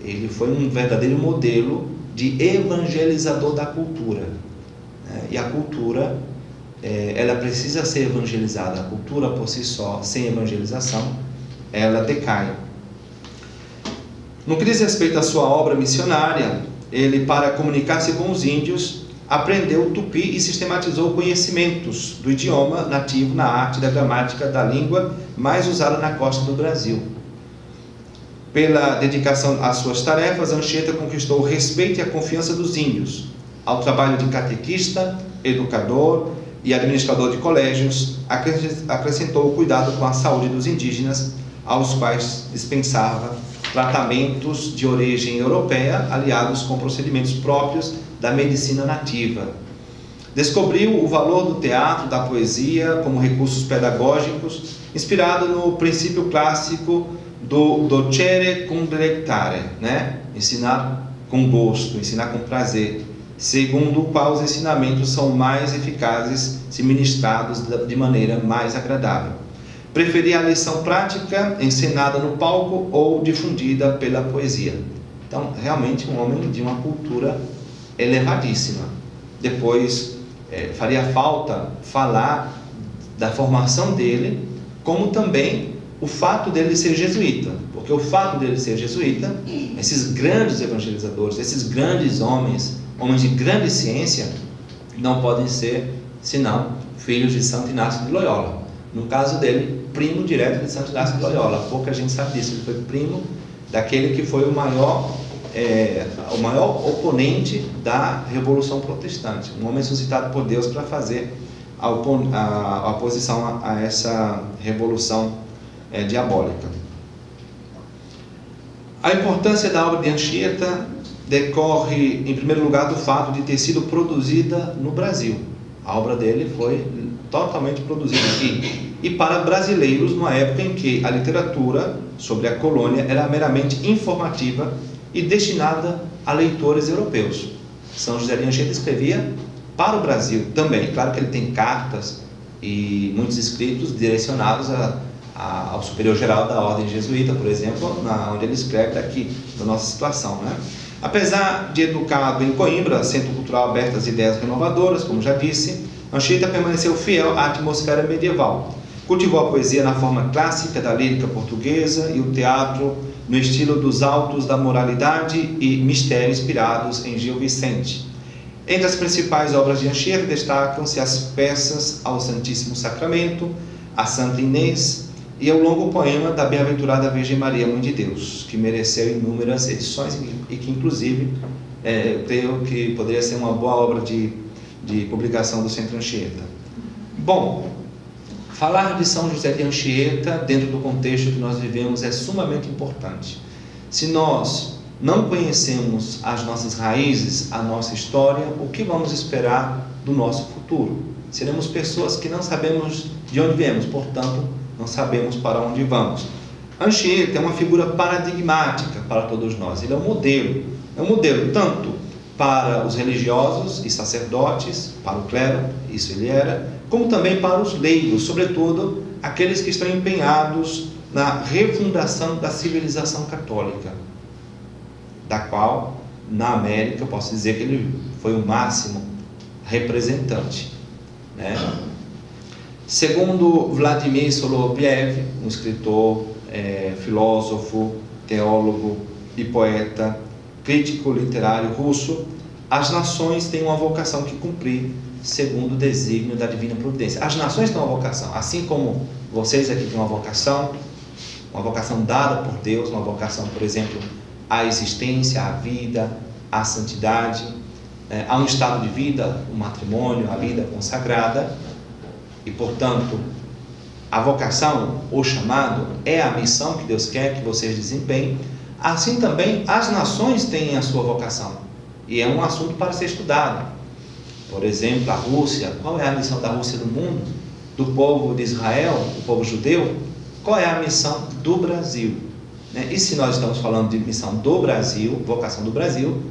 [SPEAKER 4] Ele foi um verdadeiro modelo de evangelizador da cultura. E a cultura, ela precisa ser evangelizada. A cultura por si só, sem evangelização, ela decai. No que diz respeito à sua obra missionária, ele, para comunicar-se com os índios, aprendeu tupi e sistematizou conhecimentos do idioma nativo na arte da gramática da língua mais usada na costa do Brasil. Pela dedicação às suas tarefas, Anchieta conquistou o respeito e a confiança dos índios. Ao trabalho de catequista, educador e administrador de colégios, acrescentou o cuidado com a saúde dos indígenas, aos quais dispensava tratamentos de origem europeia, aliados com procedimentos próprios da medicina nativa. Descobriu o valor do teatro, da poesia, como recursos pedagógicos, inspirado no princípio clássico do docere cum delectare, né? Ensinar com gosto, ensinar com prazer, segundo o qual os ensinamentos são mais eficazes se ministrados de maneira mais agradável. Preferia a lição prática ensinada no palco ou difundida pela poesia. Então, realmente um homem de uma cultura elevadíssima. Depois, faria falta falar da formação dele, como também o fato dele ser jesuíta, porque o fato dele ser jesuíta, esses grandes evangelizadores, esses grandes homens de grande ciência, não podem ser, senão, filhos de Santo Inácio de Loyola. No caso dele, primo direto de Santo Inácio de Loyola. Pouca gente sabe disso. Ele foi primo daquele que foi o maior oponente da Revolução Protestante, um homem suscitado por Deus para fazer a oposição a essa revolução diabólica. A importância da obra de Anchieta decorre, em primeiro lugar, do fato de ter sido produzida no Brasil. A obra dele foi totalmente produzida aqui, e para brasileiros, numa época em que a literatura sobre a colônia era meramente informativa e destinada a leitores europeus. São José de Anchieta escrevia para o Brasil também. Claro que ele tem cartas e muitos escritos direcionados ao superior geral da ordem jesuíta, por exemplo, onde ele escreve daqui da nossa situação, né? Apesar de educado em Coimbra, centro cultural aberto às ideias renovadoras, como já disse, Anchieta permaneceu fiel à atmosfera medieval. Cultivou a poesia na forma clássica da lírica portuguesa e o teatro no estilo dos autos da moralidade e mistério inspirados em Gil Vicente. Entre as principais obras de Anchieta destacam-se as peças ao Santíssimo Sacramento, a Santa Inês e o longo poema da Bem-aventurada Virgem Maria, Mãe de Deus, que mereceu inúmeras edições e que, inclusive, creio que poderia ser uma boa obra de publicação do Centro Anchieta. Bom, falar de São José de Anchieta dentro do contexto que nós vivemos é sumamente importante. Se nós não conhecemos as nossas raízes, a nossa história, o que vamos esperar do nosso futuro? Seremos pessoas que não sabemos de onde viemos, portanto, não sabemos para onde vamos. Anchieta é uma figura paradigmática para todos nós. Ele é um modelo tanto para os religiosos e sacerdotes, para o clero, isso ele era, como também para os leigos, sobretudo aqueles que estão empenhados na refundação da civilização católica, da qual, na América, eu posso dizer que ele foi o máximo representante, né? Segundo Vladimir Soloviev, um escritor, filósofo, teólogo e poeta, crítico literário russo, as nações têm uma vocação que cumprir segundo o desígnio da divina providência. As nações têm uma vocação, assim como vocês aqui têm uma vocação dada por Deus, uma vocação, por exemplo, à existência, à vida, à santidade, a um estado de vida, o matrimônio, a vida consagrada, e portanto a vocação, o chamado, é a missão que Deus quer que vocês desempenhem. Assim também as nações têm a sua vocação, e é um assunto para ser estudado. Por exemplo, a Rússia, qual é a missão da Rússia no mundo? Do povo de Israel, do povo judeu? Qual é a missão do Brasil? E se nós estamos falando de missão do Brasil, vocação do Brasil,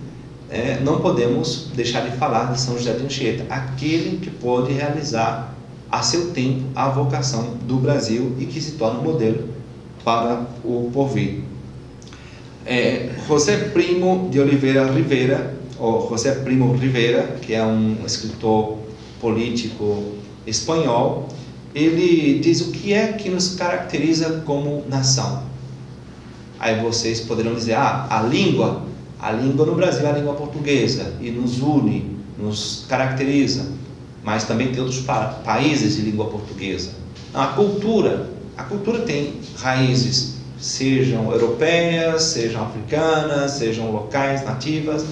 [SPEAKER 4] não podemos deixar de falar de São José de Anchieta, aquele que pôde realizar a seu tempo a vocação do Brasil e que se torna um modelo para o porvir. José Primo de Oliveira Rivera, ou José Primo Rivera, que é um escritor político espanhol, ele diz o que é que nos caracteriza como nação. Aí vocês poderão dizer, a língua no Brasil é a língua portuguesa e nos une, nos caracteriza, mas também tem outros países de língua portuguesa. A cultura tem raízes, sejam europeias, sejam africanas, sejam locais, nativas,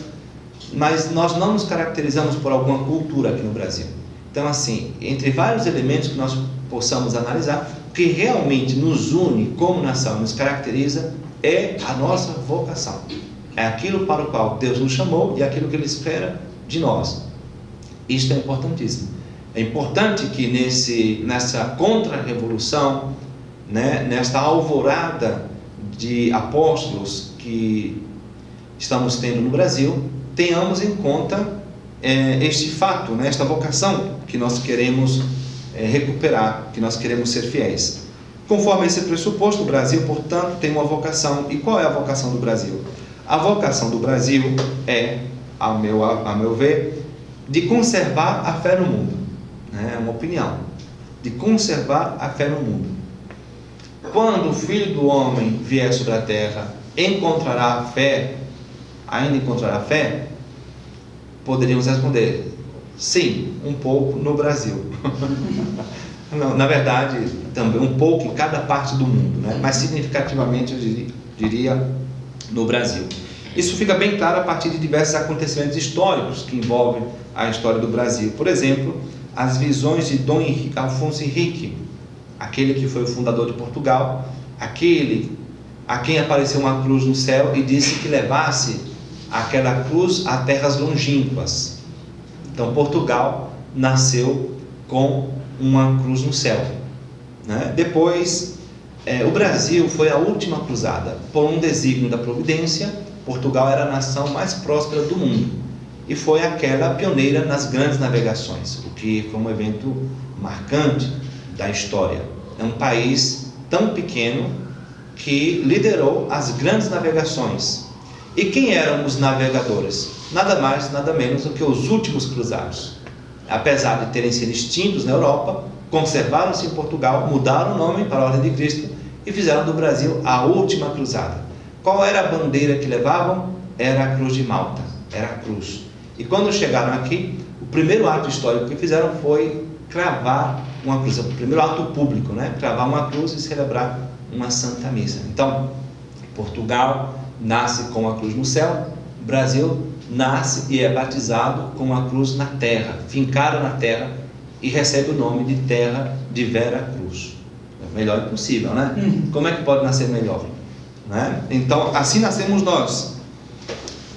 [SPEAKER 4] mas nós não nos caracterizamos por alguma cultura aqui no Brasil. Então, assim, entre vários elementos que nós possamos analisar, o que realmente nos une como nação, nos caracteriza, é a nossa vocação. É aquilo para o qual Deus nos chamou e aquilo que Ele espera de nós. Isto é importantíssimo. É importante que nessa contra-revolução, nesta alvorada de apóstolos que estamos tendo no Brasil, tenhamos em conta este fato, esta vocação que nós queremos recuperar, que nós queremos ser fiéis. Conforme esse pressuposto, o Brasil, portanto, tem uma vocação. E qual é a vocação do Brasil? A vocação do Brasil é, a meu ver, de conservar a fé no mundo. É uma opinião. De conservar a fé no mundo. Quando o Filho do Homem vier sobre a terra, encontrará a fé? Ainda encontrará a fé? Poderíamos responder, sim, um pouco no Brasil. Não, na verdade, também um pouco em cada parte do mundo, mas significativamente eu diria no Brasil. Isso fica bem claro a partir de diversos acontecimentos históricos que envolvem a história do Brasil. Por exemplo, as visões de Dom Afonso Henrique, aquele que foi o fundador de Portugal, aquele a quem apareceu uma cruz no céu e disse que levasse aquela cruz a terras longínquas. Então Portugal nasceu com uma cruz no céu. Depois, o Brasil foi a última cruzada. Por um desígnio da providência, Portugal era a nação mais próspera do mundo e foi aquela pioneira nas grandes navegações, o que foi um evento marcante da história. É um país tão pequeno que liderou as grandes navegações. E quem eram os navegadores? Nada mais, nada menos do que os últimos cruzados. Apesar de terem sido extintos na Europa, conservaram-se em Portugal, mudaram o nome para a Ordem de Cristo e fizeram do Brasil a última cruzada. Qual era a bandeira que levavam? Era a cruz de Malta, era a cruz. E quando chegaram aqui, o primeiro ato histórico que fizeram foi cravar uma cruz, o primeiro ato público, cravar uma cruz e celebrar uma Santa Missa. Então, Portugal nasce com a cruz no céu, o Brasil nasce e é batizado com a cruz na terra, fincada na terra, e recebe o nome de Terra de Vera Cruz. É melhor impossível, Como é que pode nascer melhor? Então, assim nascemos nós.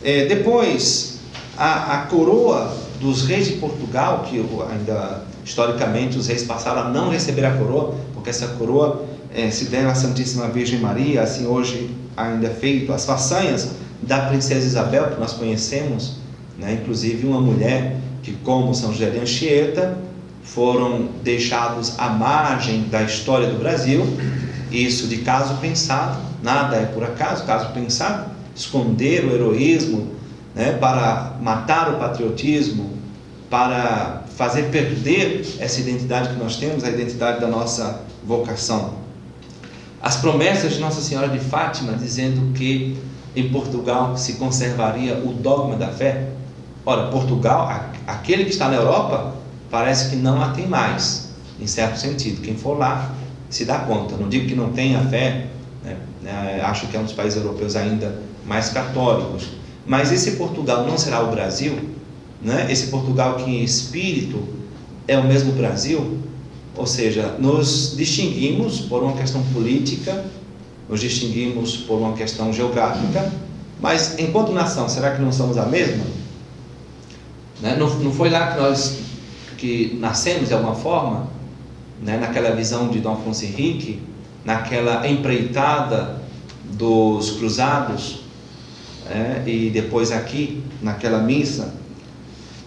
[SPEAKER 4] Depois, a coroa dos reis de Portugal, que ainda historicamente os reis passaram a não receber a coroa, porque essa coroa se deve à Santíssima Virgem Maria, assim hoje ainda é feito, as façanhas da princesa Isabel, que nós conhecemos, inclusive uma mulher que, como São José de Anchieta, foram deixados à margem da história do Brasil, isso de caso pensado, nada é por acaso, caso pensado, esconder o heroísmo, para matar o patriotismo, para fazer perder essa identidade que nós temos, a identidade da nossa vocação. As promessas de Nossa Senhora de Fátima, dizendo que em Portugal se conservaria o dogma da fé. Ora, Portugal, aquele que está na Europa, parece que não a tem mais, em certo sentido. Quem for lá se dá conta. Não digo que não tenha fé, acho que é um dos países europeus ainda mais católicos. Mas esse Portugal não será o Brasil, né? Esse Portugal que em espírito é o mesmo Brasil, ou seja, nos distinguimos por uma questão política, nos distinguimos por uma questão geográfica, mas enquanto nação, será que não somos a mesma? Né? Não foi lá que nascemos de alguma forma, né? Naquela visão de Dom Afonso Henrique, naquela empreitada dos cruzados, e depois aqui, naquela missa.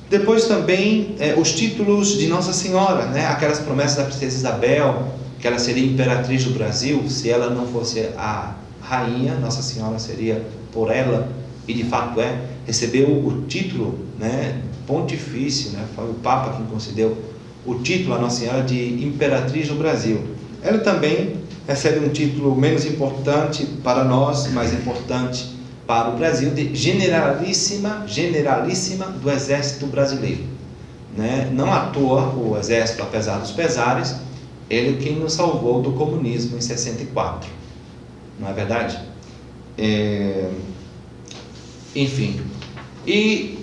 [SPEAKER 4] Depois também os títulos de Nossa Senhora, né? Aquelas promessas da princesa Isabel, que ela seria imperatriz do Brasil. Se ela não fosse a rainha, Nossa Senhora seria por ela, e de fato recebeu o título, né, pontifício, né? Foi o Papa quem concedeu o título a Nossa Senhora de imperatriz do Brasil. Ela também recebe um título menos importante para nós, mais importante para o Brasil, de generalíssima do Exército Brasileiro, né? Não à toa o Exército, apesar dos pesares, ele quem nos salvou do comunismo em 64, não é verdade? Enfim, e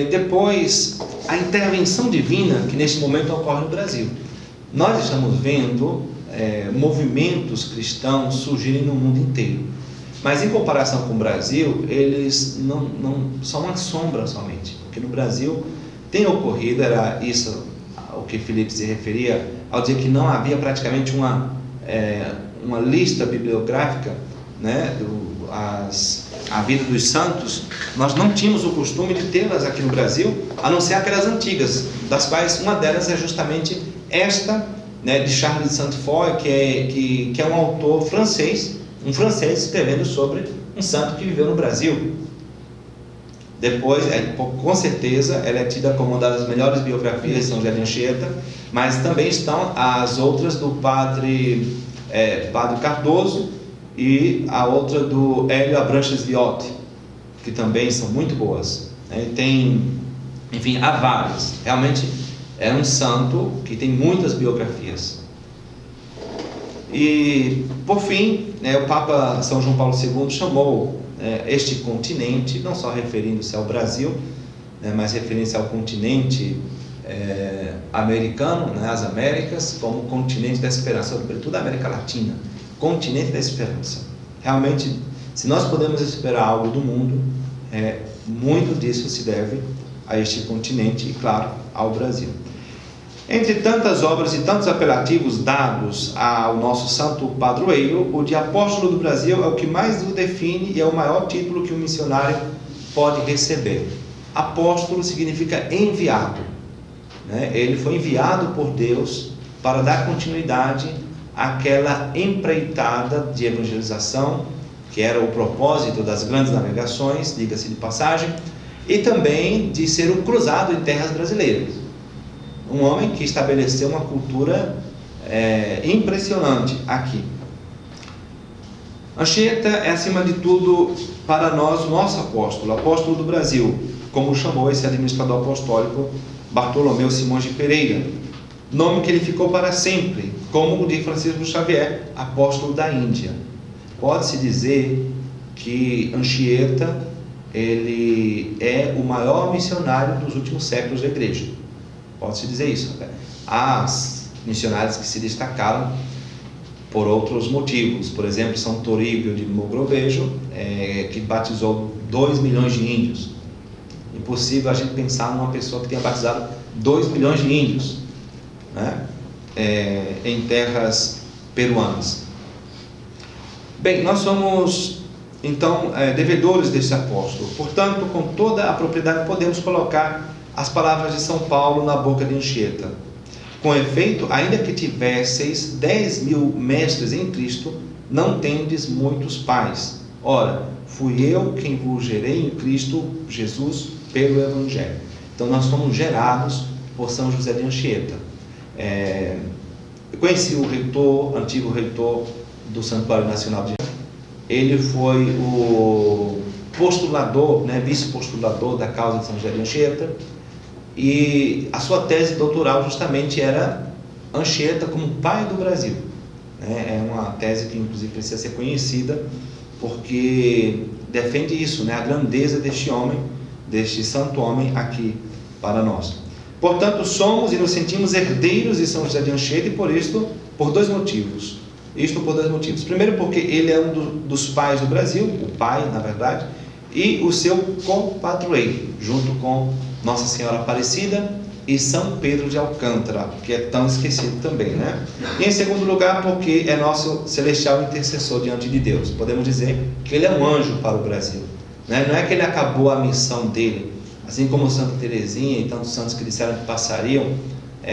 [SPEAKER 4] depois a intervenção divina que neste momento ocorre no Brasil. Nós estamos vendo movimentos cristãos surgirem no mundo inteiro, mas em comparação com o Brasil, eles não são uma sombra somente, porque no Brasil tem ocorrido, era isso o que Felipe se referia, ao dizer que não havia praticamente uma lista bibliográfica, né, a vida dos santos. Nós não tínhamos o costume de tê-las aqui no Brasil, a não ser aquelas antigas, das quais uma delas é justamente esta, né, de Charles de Sainte-Foy, que é um autor francês, um francês escrevendo sobre um santo que viveu no Brasil. Depois, com certeza, ela é tida como uma das melhores biografias de São José de Anchieta, mas também estão as outras do padre Cardoso e a outra do Hélio Abranches Viotti, que também são muito boas. Enfim, há várias. Realmente é um santo que tem muitas biografias. E, por fim, o Papa São João Paulo II chamou este continente, não só referindo-se ao Brasil, mas referindo-se ao continente americano, as Américas, como continente da esperança, sobretudo a América Latina, continente da esperança. Realmente, se nós podemos esperar algo do mundo, muito disso se deve a este continente e, claro, ao Brasil. Entre tantas obras e tantos apelativos dados ao nosso santo padroeiro, o de apóstolo do Brasil é o que mais o define e é o maior título que um missionário pode receber. Apóstolo significa enviado, né? Ele foi enviado por Deus para dar continuidade àquela empreitada de evangelização, que era o propósito das grandes navegações, diga-se de passagem, e também de ser um cruzado em terras brasileiras. Um homem que estabeleceu uma cultura impressionante aqui. Anchieta é, acima de tudo, para nós, o nosso apóstolo do Brasil, como chamou esse administrador apostólico Bartolomeu Simões de Pereira, nome que ele ficou para sempre, como o de Francisco Xavier, apóstolo da Índia. Pode-se dizer que Anchieta ele é o maior missionário dos últimos séculos da igreja. Pode-se dizer isso. Há missionários que se destacaram por outros motivos. Por exemplo, São Toribio de Mogrovejo, que batizou 2 milhões de índios. Impossível a gente pensar numa pessoa que tenha batizado 2 milhões de índios, né? Em terras peruanas. Bem, nós somos então devedores desse apóstolo. Portanto, com toda a propriedade podemos colocar as palavras de São Paulo na boca de Anchieta. Com efeito, ainda que tivesseis 10.000 mestres em Cristo, não tendes muitos pais. Ora, fui eu quem vos gerei em Cristo Jesus pelo Evangelho. Então nós fomos gerados por São José de Anchieta. Eu conheci o reitor, antigo reitor do Santuário Nacional de Anchieta. Ele foi o postulador, vice-postulador da causa de São José de Anchieta. E a sua tese doutoral justamente era Anchieta como pai do Brasil. É uma tese que inclusive precisa ser conhecida, porque defende isso, né? A grandeza deste homem, deste santo homem aqui para nós. Portanto, somos e nos sentimos herdeiros de São José de Anchieta, e por dois motivos. Isto por dois motivos. Primeiro, porque ele é um dos pais do Brasil, o pai, na verdade, e o seu compadroeiro, junto com Nossa Senhora Aparecida e São Pedro de Alcântara, que é tão esquecido também, né? E em segundo lugar, porque é nosso celestial intercessor diante de Deus. Podemos dizer que ele é um anjo para o Brasil, né? Não é que ele acabou a missão dele, assim como Santa Teresinha e tantos santos que disseram que passariam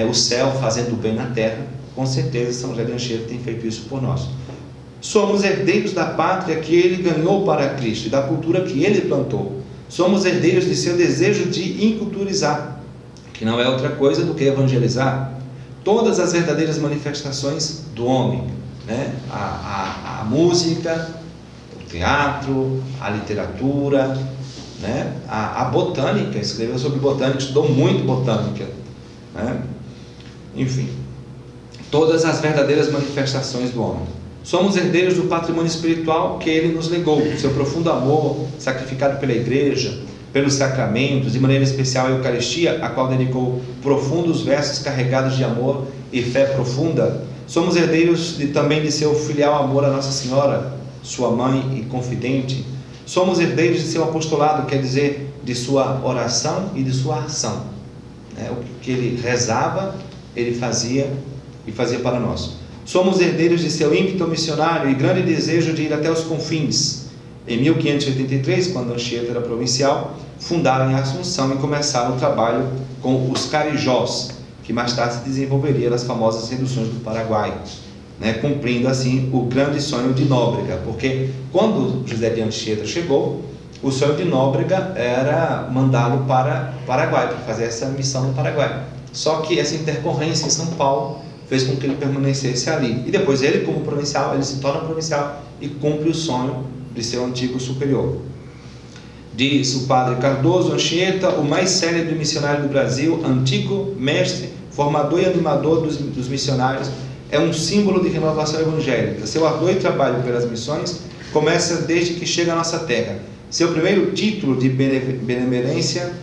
[SPEAKER 4] o céu fazendo o bem na terra. Com certeza São José de Anchieta tem feito isso por nós. Somos herdeiros da pátria que ele ganhou para Cristo e da cultura que ele plantou. Somos herdeiros de seu desejo de inculturizar, que não é outra coisa do que evangelizar todas as verdadeiras manifestações do homem, né? A música, o teatro, a literatura, né? A botânica. Escreveu sobre botânica, estudou muito botânica, né? Enfim, todas as verdadeiras manifestações do homem. Somos herdeiros do patrimônio espiritual que ele nos legou, seu profundo amor sacrificado pela igreja, pelos sacramentos, de maneira especial a Eucaristia, a qual dedicou profundos versos carregados de amor e fé profunda. Somos herdeiros também de seu filial amor a Nossa Senhora, sua mãe e confidente. Somos herdeiros de seu apostolado, quer dizer, de sua oração e de sua ação. O que ele rezava, ele fazia e fazia para nós. Somos herdeiros de seu ímpeto missionário e grande desejo de ir até os confins. Em 1583, quando Anchieta era provincial, fundaram em Assunção e começaram o trabalho com os carijós, que mais tarde se desenvolveria nas famosas reduções do Paraguai, né? Cumprindo assim o grande sonho de Nóbrega, porque quando José de Anchieta chegou, o sonho de Nóbrega era mandá-lo para o Paraguai, para fazer essa missão no Paraguai. Só que essa intercorrência em São Paulo fez com que ele permanecesse ali. E depois ele, como provincial, ele se torna provincial e cumpre o sonho de seu antigo superior. Diz o padre Cardoso Anchieta, o mais célebre missionário do Brasil, antigo mestre, formador e animador dos missionários, é um símbolo de renovação evangélica. Seu ardor e trabalho pelas missões começa desde que chega à nossa terra. Seu primeiro título de benemerência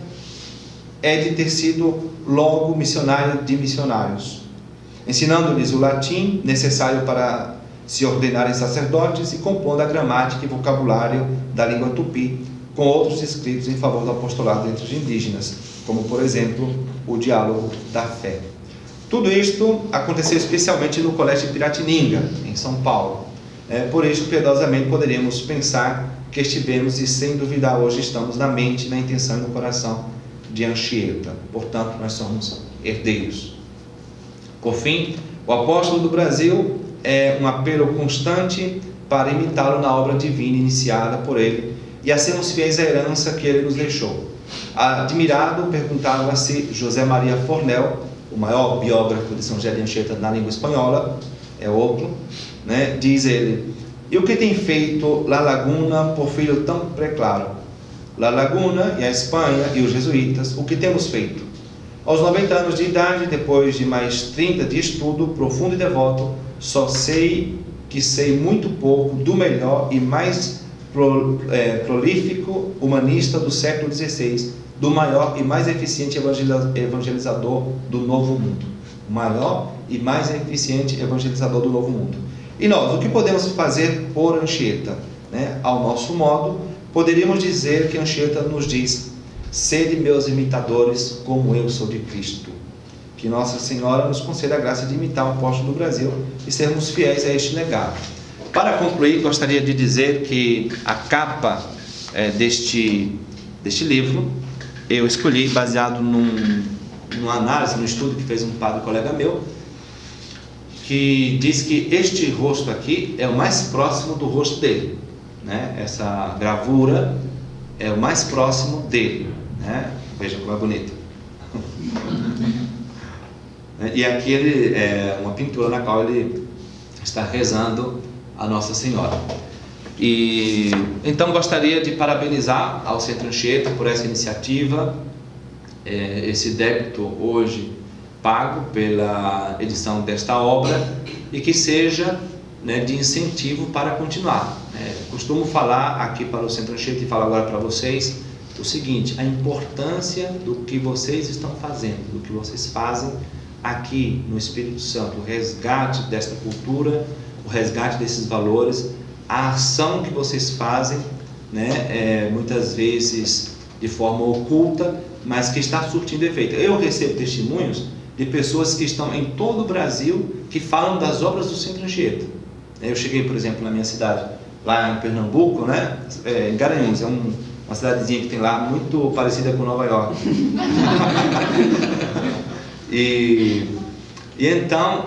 [SPEAKER 4] é de ter sido logo missionário de missionários, ensinando-lhes o latim necessário para se ordenarem sacerdotes e compondo a gramática e vocabulário da língua tupi, com outros escritos em favor do apostolado entre os indígenas, como por exemplo o Diálogo da Fé. Tudo isto aconteceu especialmente no Colégio de Piratininga, em São Paulo. Por isso, piedosamente poderíamos pensar que estivemos e sem duvidar hoje estamos na mente, na intenção e no coração de Anchieta. Portanto, nós somos herdeiros. Por fim, o apóstolo do Brasil é um apelo constante para imitá-lo na obra divina iniciada por ele e a sermos fiéis à herança que ele nos deixou. Admirado, perguntava-se José Maria Fornel, o maior biógrafo de São José de Anchieta na língua espanhola, é outro, né? Diz ele: e o que tem feito La Laguna por filho tão preclaro? La Laguna e a Espanha e os jesuítas, o que temos feito? Aos 90 anos de idade, depois de mais 30 de estudo profundo e devoto, só sei que sei muito pouco do melhor e mais prolífico humanista do século XVI, do maior e mais eficiente evangelizador do Novo Mundo. O maior e mais eficiente evangelizador do Novo Mundo. E nós, o que podemos fazer por Anchieta? Ao nosso modo, poderíamos dizer que Anchieta nos diz: sede meus imitadores, como eu sou de Cristo. Que Nossa Senhora nos conceda a graça de imitar o apóstolo do Brasil e sermos fiéis a este legado. Para concluir, gostaria de dizer que a capa deste livro eu escolhi baseado numa análise, num estudo que fez um padre colega meu, que diz que este rosto aqui é o mais próximo do rosto dele, né? Essa gravura é o mais próximo dele, né? Veja como é bonito. E aqui ele é uma pintura na qual ele está rezando a Nossa Senhora. E então gostaria de parabenizar ao Centro Anchieta por essa iniciativa, esse débito hoje pago pela edição desta obra, e que seja né, de incentivo para continuar. Costumo falar aqui para o Centro Anchieta e falo agora para vocês o seguinte: a importância do que vocês estão fazendo, do que vocês fazem aqui no Espírito Santo, o resgate desta cultura, o resgate desses valores, a ação que vocês fazem, né, muitas vezes de forma oculta, mas que está surtindo efeito. Eu recebo testemunhos de pessoas que estão em todo o Brasil que falam das obras do Centro Anchieta. Eu cheguei, por exemplo, na minha cidade, lá em Pernambuco, né, em Garanhuns, é uma cidadezinha que tem lá, muito parecida com Nova York. E então,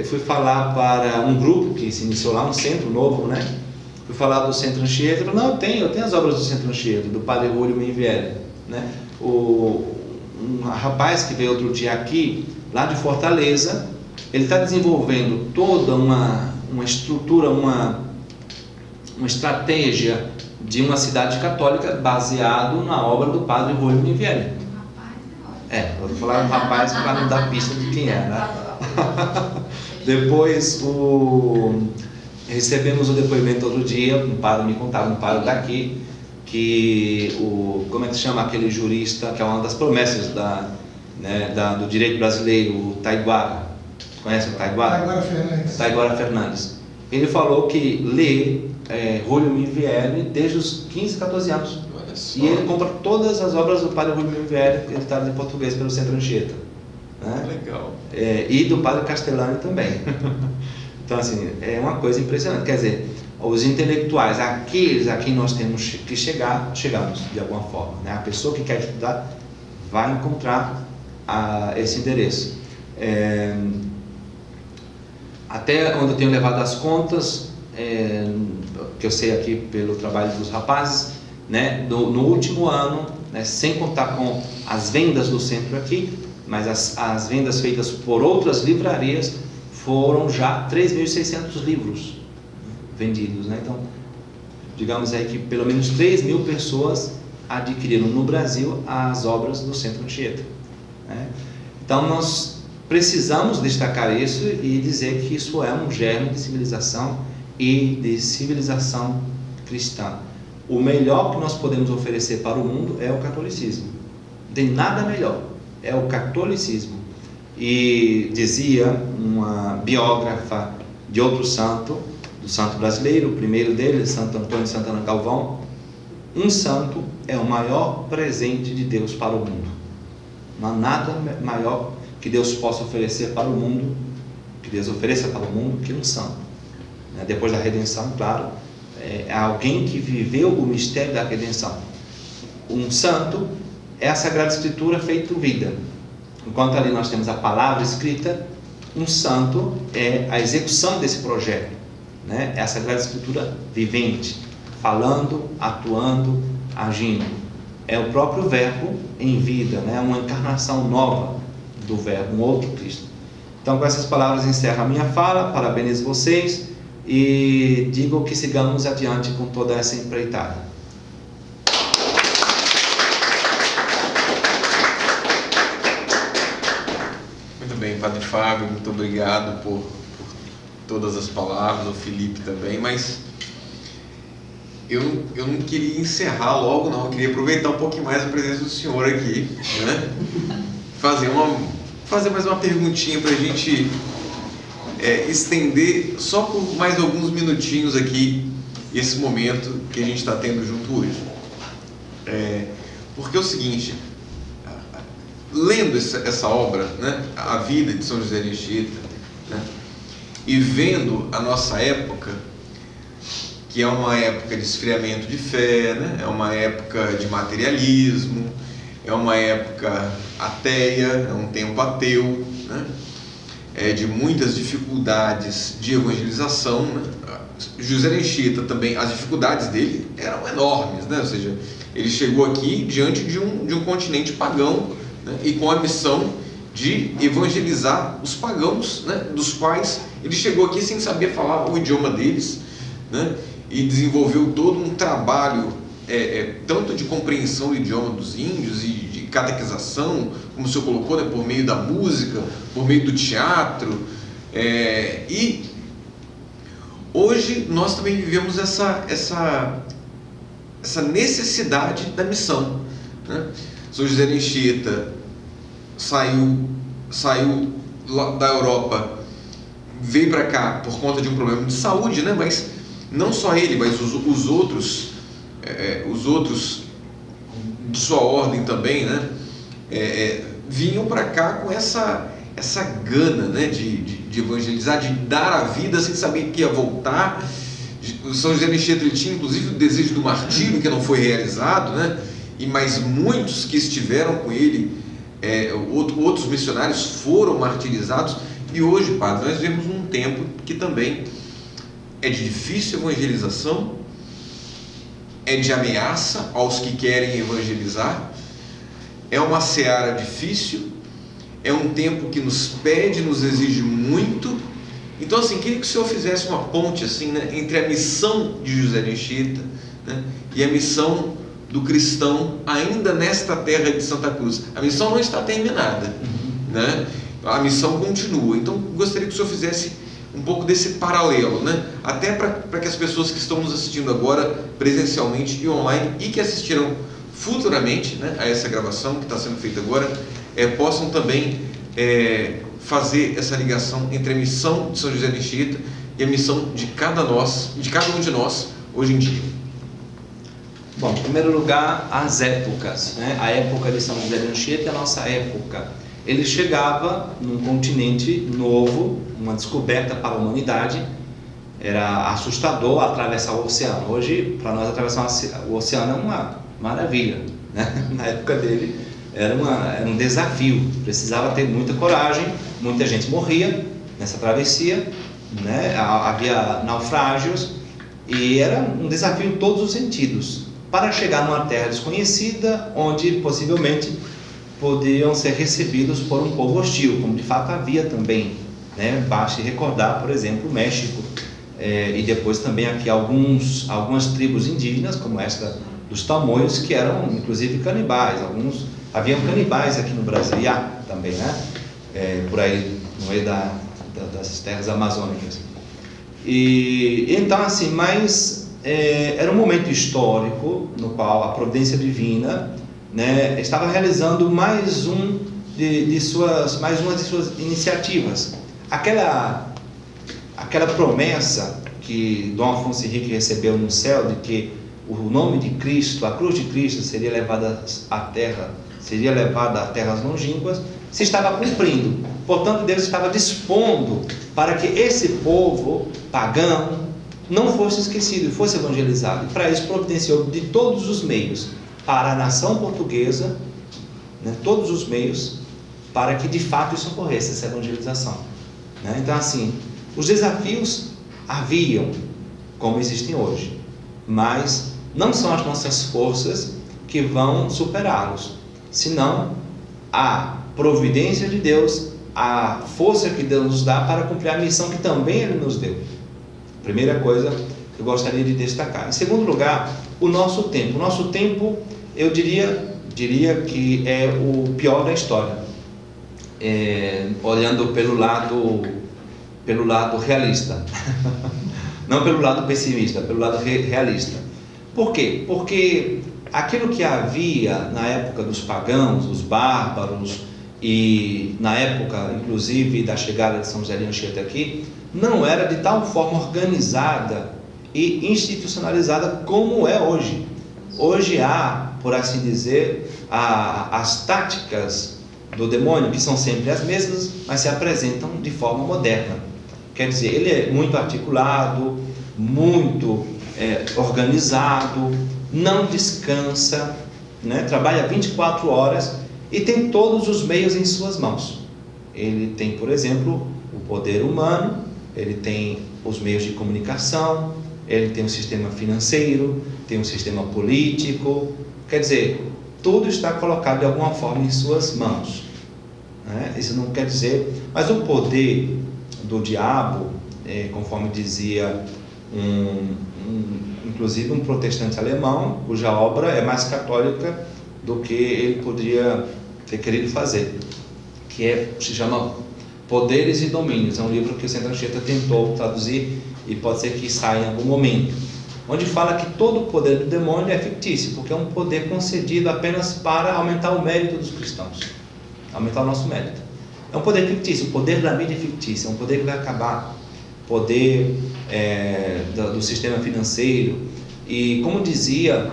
[SPEAKER 4] fui falar para um grupo que se iniciou lá, um centro novo, né? Fui falar do Centro Anchieta, ele falou: não, eu tenho as obras do Centro Anchieta, do Padre Julio Minvieri, né? Um rapaz que veio outro dia aqui, lá de Fortaleza, ele está desenvolvendo toda uma estrutura, uma estratégia de uma cidade católica baseado na obra do Padre Julio Minvieri. Eu vou falar um rapaz para não dar pista de quem é, né? Depois recebemos o depoimento outro dia, um padre me contava, um padre daqui, que como é que se chama aquele jurista, que é uma das promessas do direito brasileiro, o Taiguara. Conhece o Taiguara? Taiguara Fernandes. Ele falou que lê Julio Minvieri desde os 15, 14 anos. E ele compra todas as obras do Padre Julio Minvieri, editadas em português pelo Centro Anchieta, né?
[SPEAKER 2] Legal.
[SPEAKER 4] E do Padre Castellani também. Então, assim, é uma coisa impressionante. Quer dizer, os intelectuais, aqueles a quem nós temos que chegamos de alguma forma, né? A pessoa que quer estudar vai encontrar esse endereço. Até onde eu tenho levado as contas, que eu sei aqui pelo trabalho dos rapazes, né, no último ano, né, sem contar com as vendas do centro aqui, mas as vendas feitas por outras livrarias, foram já 3.600 livros vendidos, né? Então, digamos aí que pelo menos 3.000 pessoas adquiriram no Brasil as obras do Centro Anchieta, né? Então nós precisamos destacar isso e dizer que isso é um germe de civilização e de civilização cristã. O melhor que nós podemos oferecer para o mundo é o catolicismo. Não tem nada melhor, é o catolicismo. E dizia uma biógrafa de outro santo, do santo brasileiro, o primeiro deles, Santo Antônio de Santana Galvão: um santo é o maior presente de Deus para o mundo. Não há nada maior que Deus possa oferecer para o mundo, que Deus ofereça para o mundo, que um santo. Depois da redenção, claro, é alguém que viveu o mistério da redenção. Um santo é a Sagrada Escritura feita vida. Enquanto ali nós temos a palavra escrita, um santo é a execução desse projeto, né? É a Sagrada Escritura vivente, falando, atuando, agindo. É o próprio Verbo em vida, né? Uma encarnação nova do Verbo, um outro Cristo. Então, com essas palavras encerro a minha fala, parabenizo vocês e digo que sigamos adiante com toda essa empreitada.
[SPEAKER 2] Muito bem, Padre Fábio, muito obrigado por todas as palavras, o Felipe também, mas eu não queria encerrar logo, não, eu queria aproveitar um pouquinho mais a presença do senhor aqui, né? Fazer mais uma perguntinha para a gente estender só por mais alguns minutinhos aqui esse momento que a gente está tendo junto hoje. Porque é o seguinte, lendo essa obra, né, a vida de São José de Anchieta, né, e vendo a nossa época, que é uma época de esfriamento de fé, né, é uma época de materialismo, é uma época ateia, é um tempo ateu, né, de muitas dificuldades de evangelização, né. José de Anchieta também, as dificuldades dele eram enormes, né, ou seja, ele chegou aqui diante de um continente pagão, né, e com a missão de evangelizar os pagãos, né, dos quais ele chegou aqui sem saber falar o idioma deles, né, e desenvolveu todo um trabalho tanto de compreensão do idioma dos índios e de catequização, como o senhor colocou, né, por meio da música, por meio do teatro, e hoje nós também vivemos essa necessidade da missão, né? São José de Anchieta saiu da Europa, veio para cá por conta de um problema de saúde, né? Mas não só ele, mas os outros de sua ordem também, né? Vinham para cá com essa gana, né? de evangelizar, de dar a vida sem saber que ia voltar. O São José de Anchieta, ele tinha inclusive o desejo do martírio, que não foi realizado, né? E mais muitos que estiveram com ele, outros missionários foram martirizados. E hoje, padre, nós vivemos num tempo que também é de difícil evangelização, é de ameaça aos que querem evangelizar, é uma seara difícil, é um tempo que nos pede, nos exige muito. Então, assim, queria que o senhor fizesse uma ponte, assim, né, entre a missão de José de Anchieta, né, e a missão do cristão ainda nesta terra de Santa Cruz. A missão não está terminada, né? A missão continua. Então, gostaria que o senhor fizesse um pouco desse paralelo, né? Até para que as pessoas que estão nos assistindo agora presencialmente e online e que assistirão futuramente, né, a essa gravação que está sendo feita agora, possam também fazer essa ligação entre a missão de São José de Anchieta e a missão de cada um de nós hoje em dia.
[SPEAKER 4] Bom, em primeiro lugar, as épocas, né? A época de São José de Anchieta é a nossa época. Ele chegava num continente novo, uma descoberta para a humanidade. Era assustador atravessar o oceano. Hoje, para nós, atravessar o oceano é uma maravilha, né? Na época dele era um desafio, precisava ter muita coragem, muita gente morria nessa travessia, né? Havia naufrágios e era um desafio em todos os sentidos, para chegar numa terra desconhecida, onde possivelmente podiam ser recebidos por um povo hostil, como de fato havia também, né? Basta recordar, por exemplo, o México, e depois também aqui algumas tribos indígenas, como esta dos tamoios, que eram inclusive canibais. Haviam canibais aqui no Brasil, e há também, né? Por aí, no meio das terras amazônicas. E então, assim, mas era um momento histórico no qual a providência divina, né, estava realizando mais uma de suas iniciativas. Aquela promessa que Dom Afonso Henrique recebeu no céu, de que o nome de Cristo, a cruz de Cristo seria levada à terras longínquas, se estava cumprindo. Portanto, Deus estava dispondo para que esse povo pagão não fosse esquecido e fosse evangelizado. E para isso providenciou de todos os meios para a nação portuguesa, né, todos os meios para que de fato isso ocorresse, essa evangelização, né? Então, assim, os desafios haviam, como existem hoje, mas não são as nossas forças que vão superá-los, senão a providência de Deus, a força que Deus nos dá para cumprir a missão que também Ele nos deu. Primeira coisa que eu gostaria de destacar. Em segundo lugar, o nosso tempo. O nosso tempo, eu diria que é o pior da história, olhando pelo lado realista, não pelo lado pessimista, pelo lado realista. Por quê? Porque aquilo que havia na época dos pagãos, dos bárbaros, e na época, inclusive, da chegada de São José de Anchieta aqui, não era de tal forma organizada e institucionalizada como é hoje. Hoje há, por assim dizer, as táticas do demônio, que são sempre as mesmas, mas se apresentam de forma moderna. Quer dizer, ele é muito articulado, muito organizado, não descansa, né? Trabalha 24 horas e tem todos os meios em suas mãos. Ele tem, por exemplo, o poder humano, ele tem os meios de comunicação, ele tem um sistema financeiro, tem um sistema político. Quer dizer, tudo está colocado de alguma forma em suas mãos, né? Isso não quer dizer, mas o poder do diabo, conforme dizia inclusive um protestante alemão, cuja obra é mais católica do que ele poderia ter querido fazer, que se chama Poderes e Domínios. É um livro que o Centro Anchieta tentou traduzir e pode ser que saia em algum momento, onde fala que todo o poder do demônio é fictício, porque é um poder concedido apenas para aumentar o mérito dos cristãos, aumentar o nosso mérito. É um poder fictício, o poder da mídia é fictício, é um poder que vai acabar, poder do sistema financeiro. E como dizia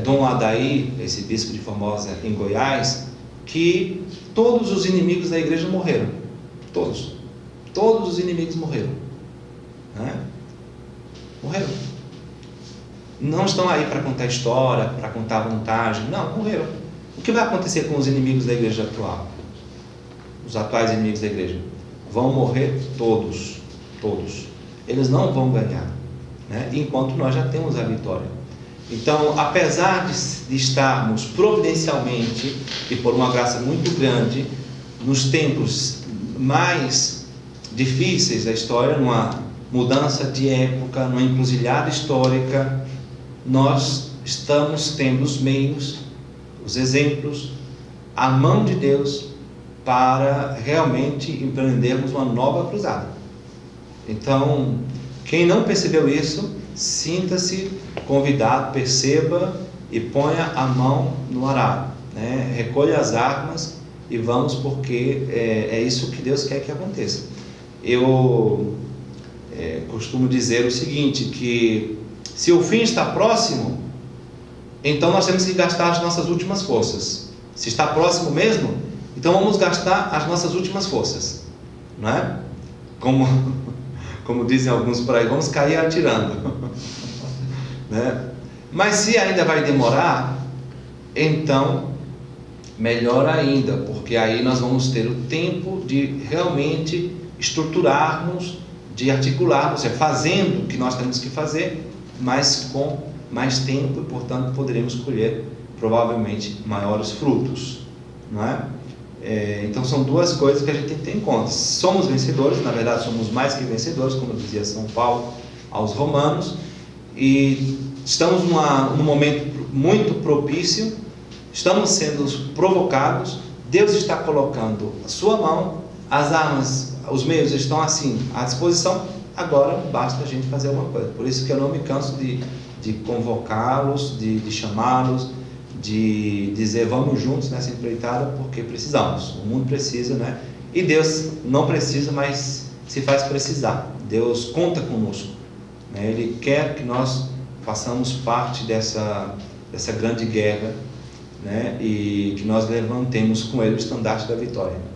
[SPEAKER 4] Dom Adair, esse bispo de Formosa em Goiás, que todos os inimigos da igreja morreram, todos os inimigos morreram, né? Morreram. Não estão aí para contar história, para contar vantagem, não, morreram. O que vai acontecer com os inimigos da igreja atual? Os atuais inimigos da igreja vão morrer todos. Eles não vão ganhar, né? Enquanto nós já temos a vitória. Então, apesar de estarmos providencialmente e por uma graça muito grande nos tempos mais difíceis da história, numa mudança de época, numa encruzilhada histórica, nós estamos tendo os meios, os exemplos, a mão de Deus para realmente empreendermos uma nova cruzada. Então, quem não percebeu isso, sinta-se convidado, perceba e ponha a mão no arado, né? Recolha as armas e vamos, porque é isso que Deus quer que aconteça. Eu costumo dizer o seguinte, que se o fim está próximo, então nós temos que gastar as nossas últimas forças. Se está próximo mesmo, então vamos gastar as nossas últimas forças, não é? Como dizem alguns por aí, vamos cair atirando, né? Mas se ainda vai demorar, então melhor ainda, porque aí nós vamos ter o tempo de realmente estruturarmos, de articularmos, fazendo o que nós temos que fazer, mas com mais tempo, e portanto poderemos colher provavelmente maiores frutos, não é? Então são duas coisas que a gente tem que ter em conta. Somos vencedores, na verdade somos mais que vencedores, como dizia São Paulo aos Romanos, e estamos num momento muito propício, estamos sendo provocados, Deus está colocando a sua mão, as armas, os meios estão assim à disposição, agora basta a gente fazer alguma coisa. Por isso que eu não me canso de convocá-los, de chamá-los, de dizer vamos juntos nessa empreitada, porque precisamos, o mundo precisa, né? E Deus não precisa, mas se faz precisar. Deus conta conosco, né? Ele quer que nós façamos parte dessa grande guerra, né? E que nós levantemos com Ele o estandarte da vitória.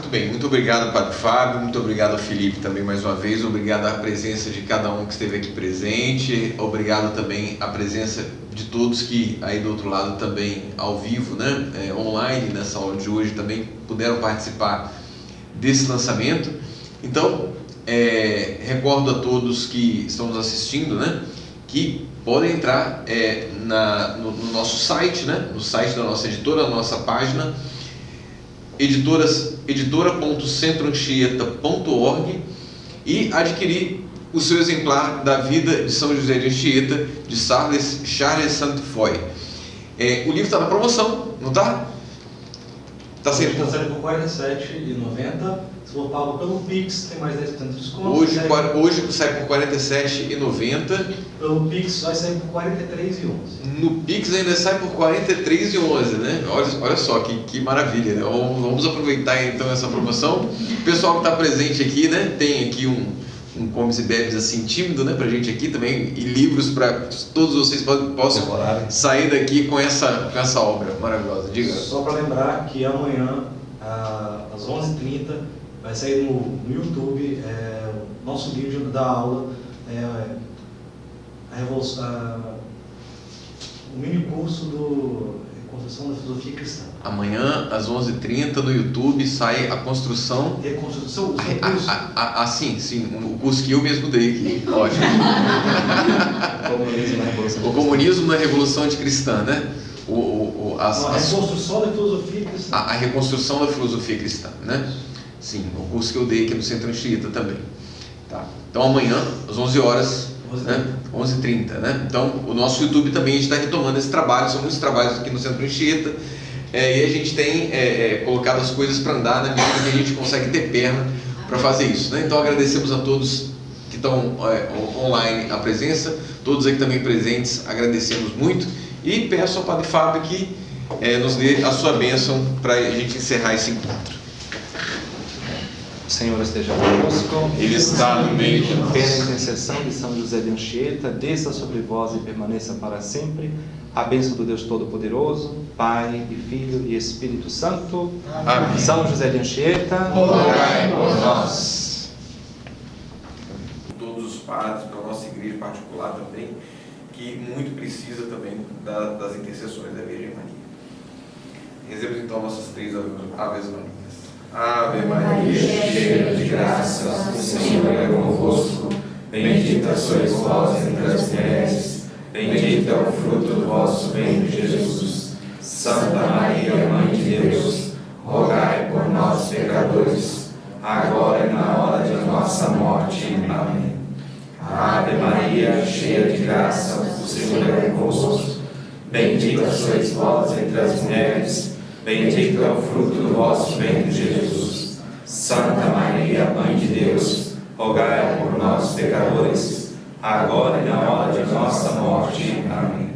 [SPEAKER 2] Bem, muito obrigado, Padre Fábio, muito obrigado, Felipe, também mais uma vez, obrigado à presença de cada um que esteve aqui presente, obrigado também à presença de todos que aí do outro lado também ao vivo, né, online, nessa aula de hoje também puderam participar desse lançamento. Então, recordo a todos que estão nos assistindo, né, que podem entrar no nosso site, né, no site da nossa editora, na nossa página, editora.centroanchieta.org, e adquirir o seu exemplar da vida de São José de Anchieta, de Charles Sainte-Foy. O livro está na promoção, não está? Está saindo
[SPEAKER 5] por R$ 47,90. Se for pago pelo Pix, tem mais 10% de desconto.
[SPEAKER 2] Hoje sai por R$ 47,90.
[SPEAKER 5] Pelo Pix vai sair por R$ 43,11.
[SPEAKER 2] No Pix ainda sai por R$ 43,11, né? Olha só que maravilha, né? Vamos aproveitar então essa promoção. O pessoal que está presente aqui, né? Tem aqui um comes e bebes assim tímido, né? Pra gente aqui também, e livros para todos vocês possam sair daqui com essa obra maravilhosa. Diga.
[SPEAKER 5] Só para lembrar que amanhã às 11h30 vai sair no YouTube o nosso vídeo da aula, o mini curso do Reconstrução da Filosofia Cristã.
[SPEAKER 2] Amanhã, às 11h30, no YouTube, sai a construção...
[SPEAKER 5] Reconstrução,
[SPEAKER 2] sim, o curso que eu mesmo dei aqui. Ótimo. O comunismo na Revolução Anticristã, né?
[SPEAKER 5] A reconstrução da filosofia cristã.
[SPEAKER 2] A reconstrução da filosofia cristã, né? Sim, o curso que eu dei aqui no Centro Anchieta também. Tá. Então amanhã, às 11h, né? 11h30, né? Então o nosso YouTube também está retomando esse trabalho, são muitos trabalhos aqui no Centro Anchieta. e a gente tem colocado as coisas para andar na medida que a gente consegue ter perna para fazer isso, né? Então agradecemos a todos que estão online a presença, todos aqui também presentes, agradecemos muito, e peço ao Padre Fábio que nos dê a sua bênção para a gente encerrar esse encontro.
[SPEAKER 1] O Senhor esteja conosco.
[SPEAKER 2] Ele está no meio de nós.
[SPEAKER 1] Pela intercessão de São José de Anchieta, desça sobre vós e permaneça para sempre a bênção do Deus Todo-Poderoso, Pai e Filho e Espírito Santo.
[SPEAKER 2] Amém.
[SPEAKER 1] São José de Anchieta,
[SPEAKER 2] rogai por nós. Todos os padres, para a nossa igreja particular também, que muito precisa também das intercessões da Virgem Maria. Rezemos então nossas 3 Aves Marias. Ave Maria, cheia de graça, o Senhor é convosco. Bendita sois vós entre as mulheres, bendito é o fruto do vosso ventre, Jesus. Santa Maria, Mãe de Deus, rogai por nós, pecadores, agora e na hora de nossa morte. Amém. Ave Maria, cheia de graça, o Senhor é convosco. Bendita sois vós entre as mulheres, bendito é o fruto do vosso ventre, Jesus. Santa Maria, Mãe de Deus, rogai por nós, pecadores, agora e na hora de nossa morte. Amém.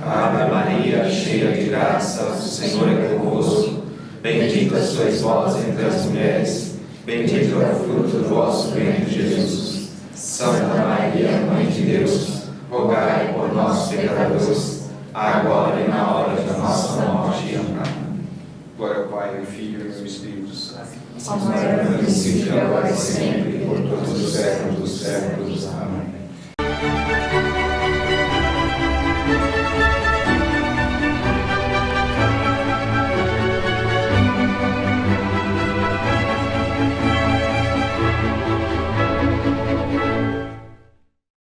[SPEAKER 2] Ave Maria, cheia de graça, o Senhor é convosco. Bendita sois vós entre as mulheres, bendito é o fruto do vosso ventre, Jesus. Santa Maria, Mãe de Deus, rogai por nós, pecadores, agora e na hora de nossa morte. Amém. Glória ao Pai, ao Filho e ao Espírito Santo.
[SPEAKER 6] Como era no princípio, agora e sempre, por todos os séculos dos séculos. Amém.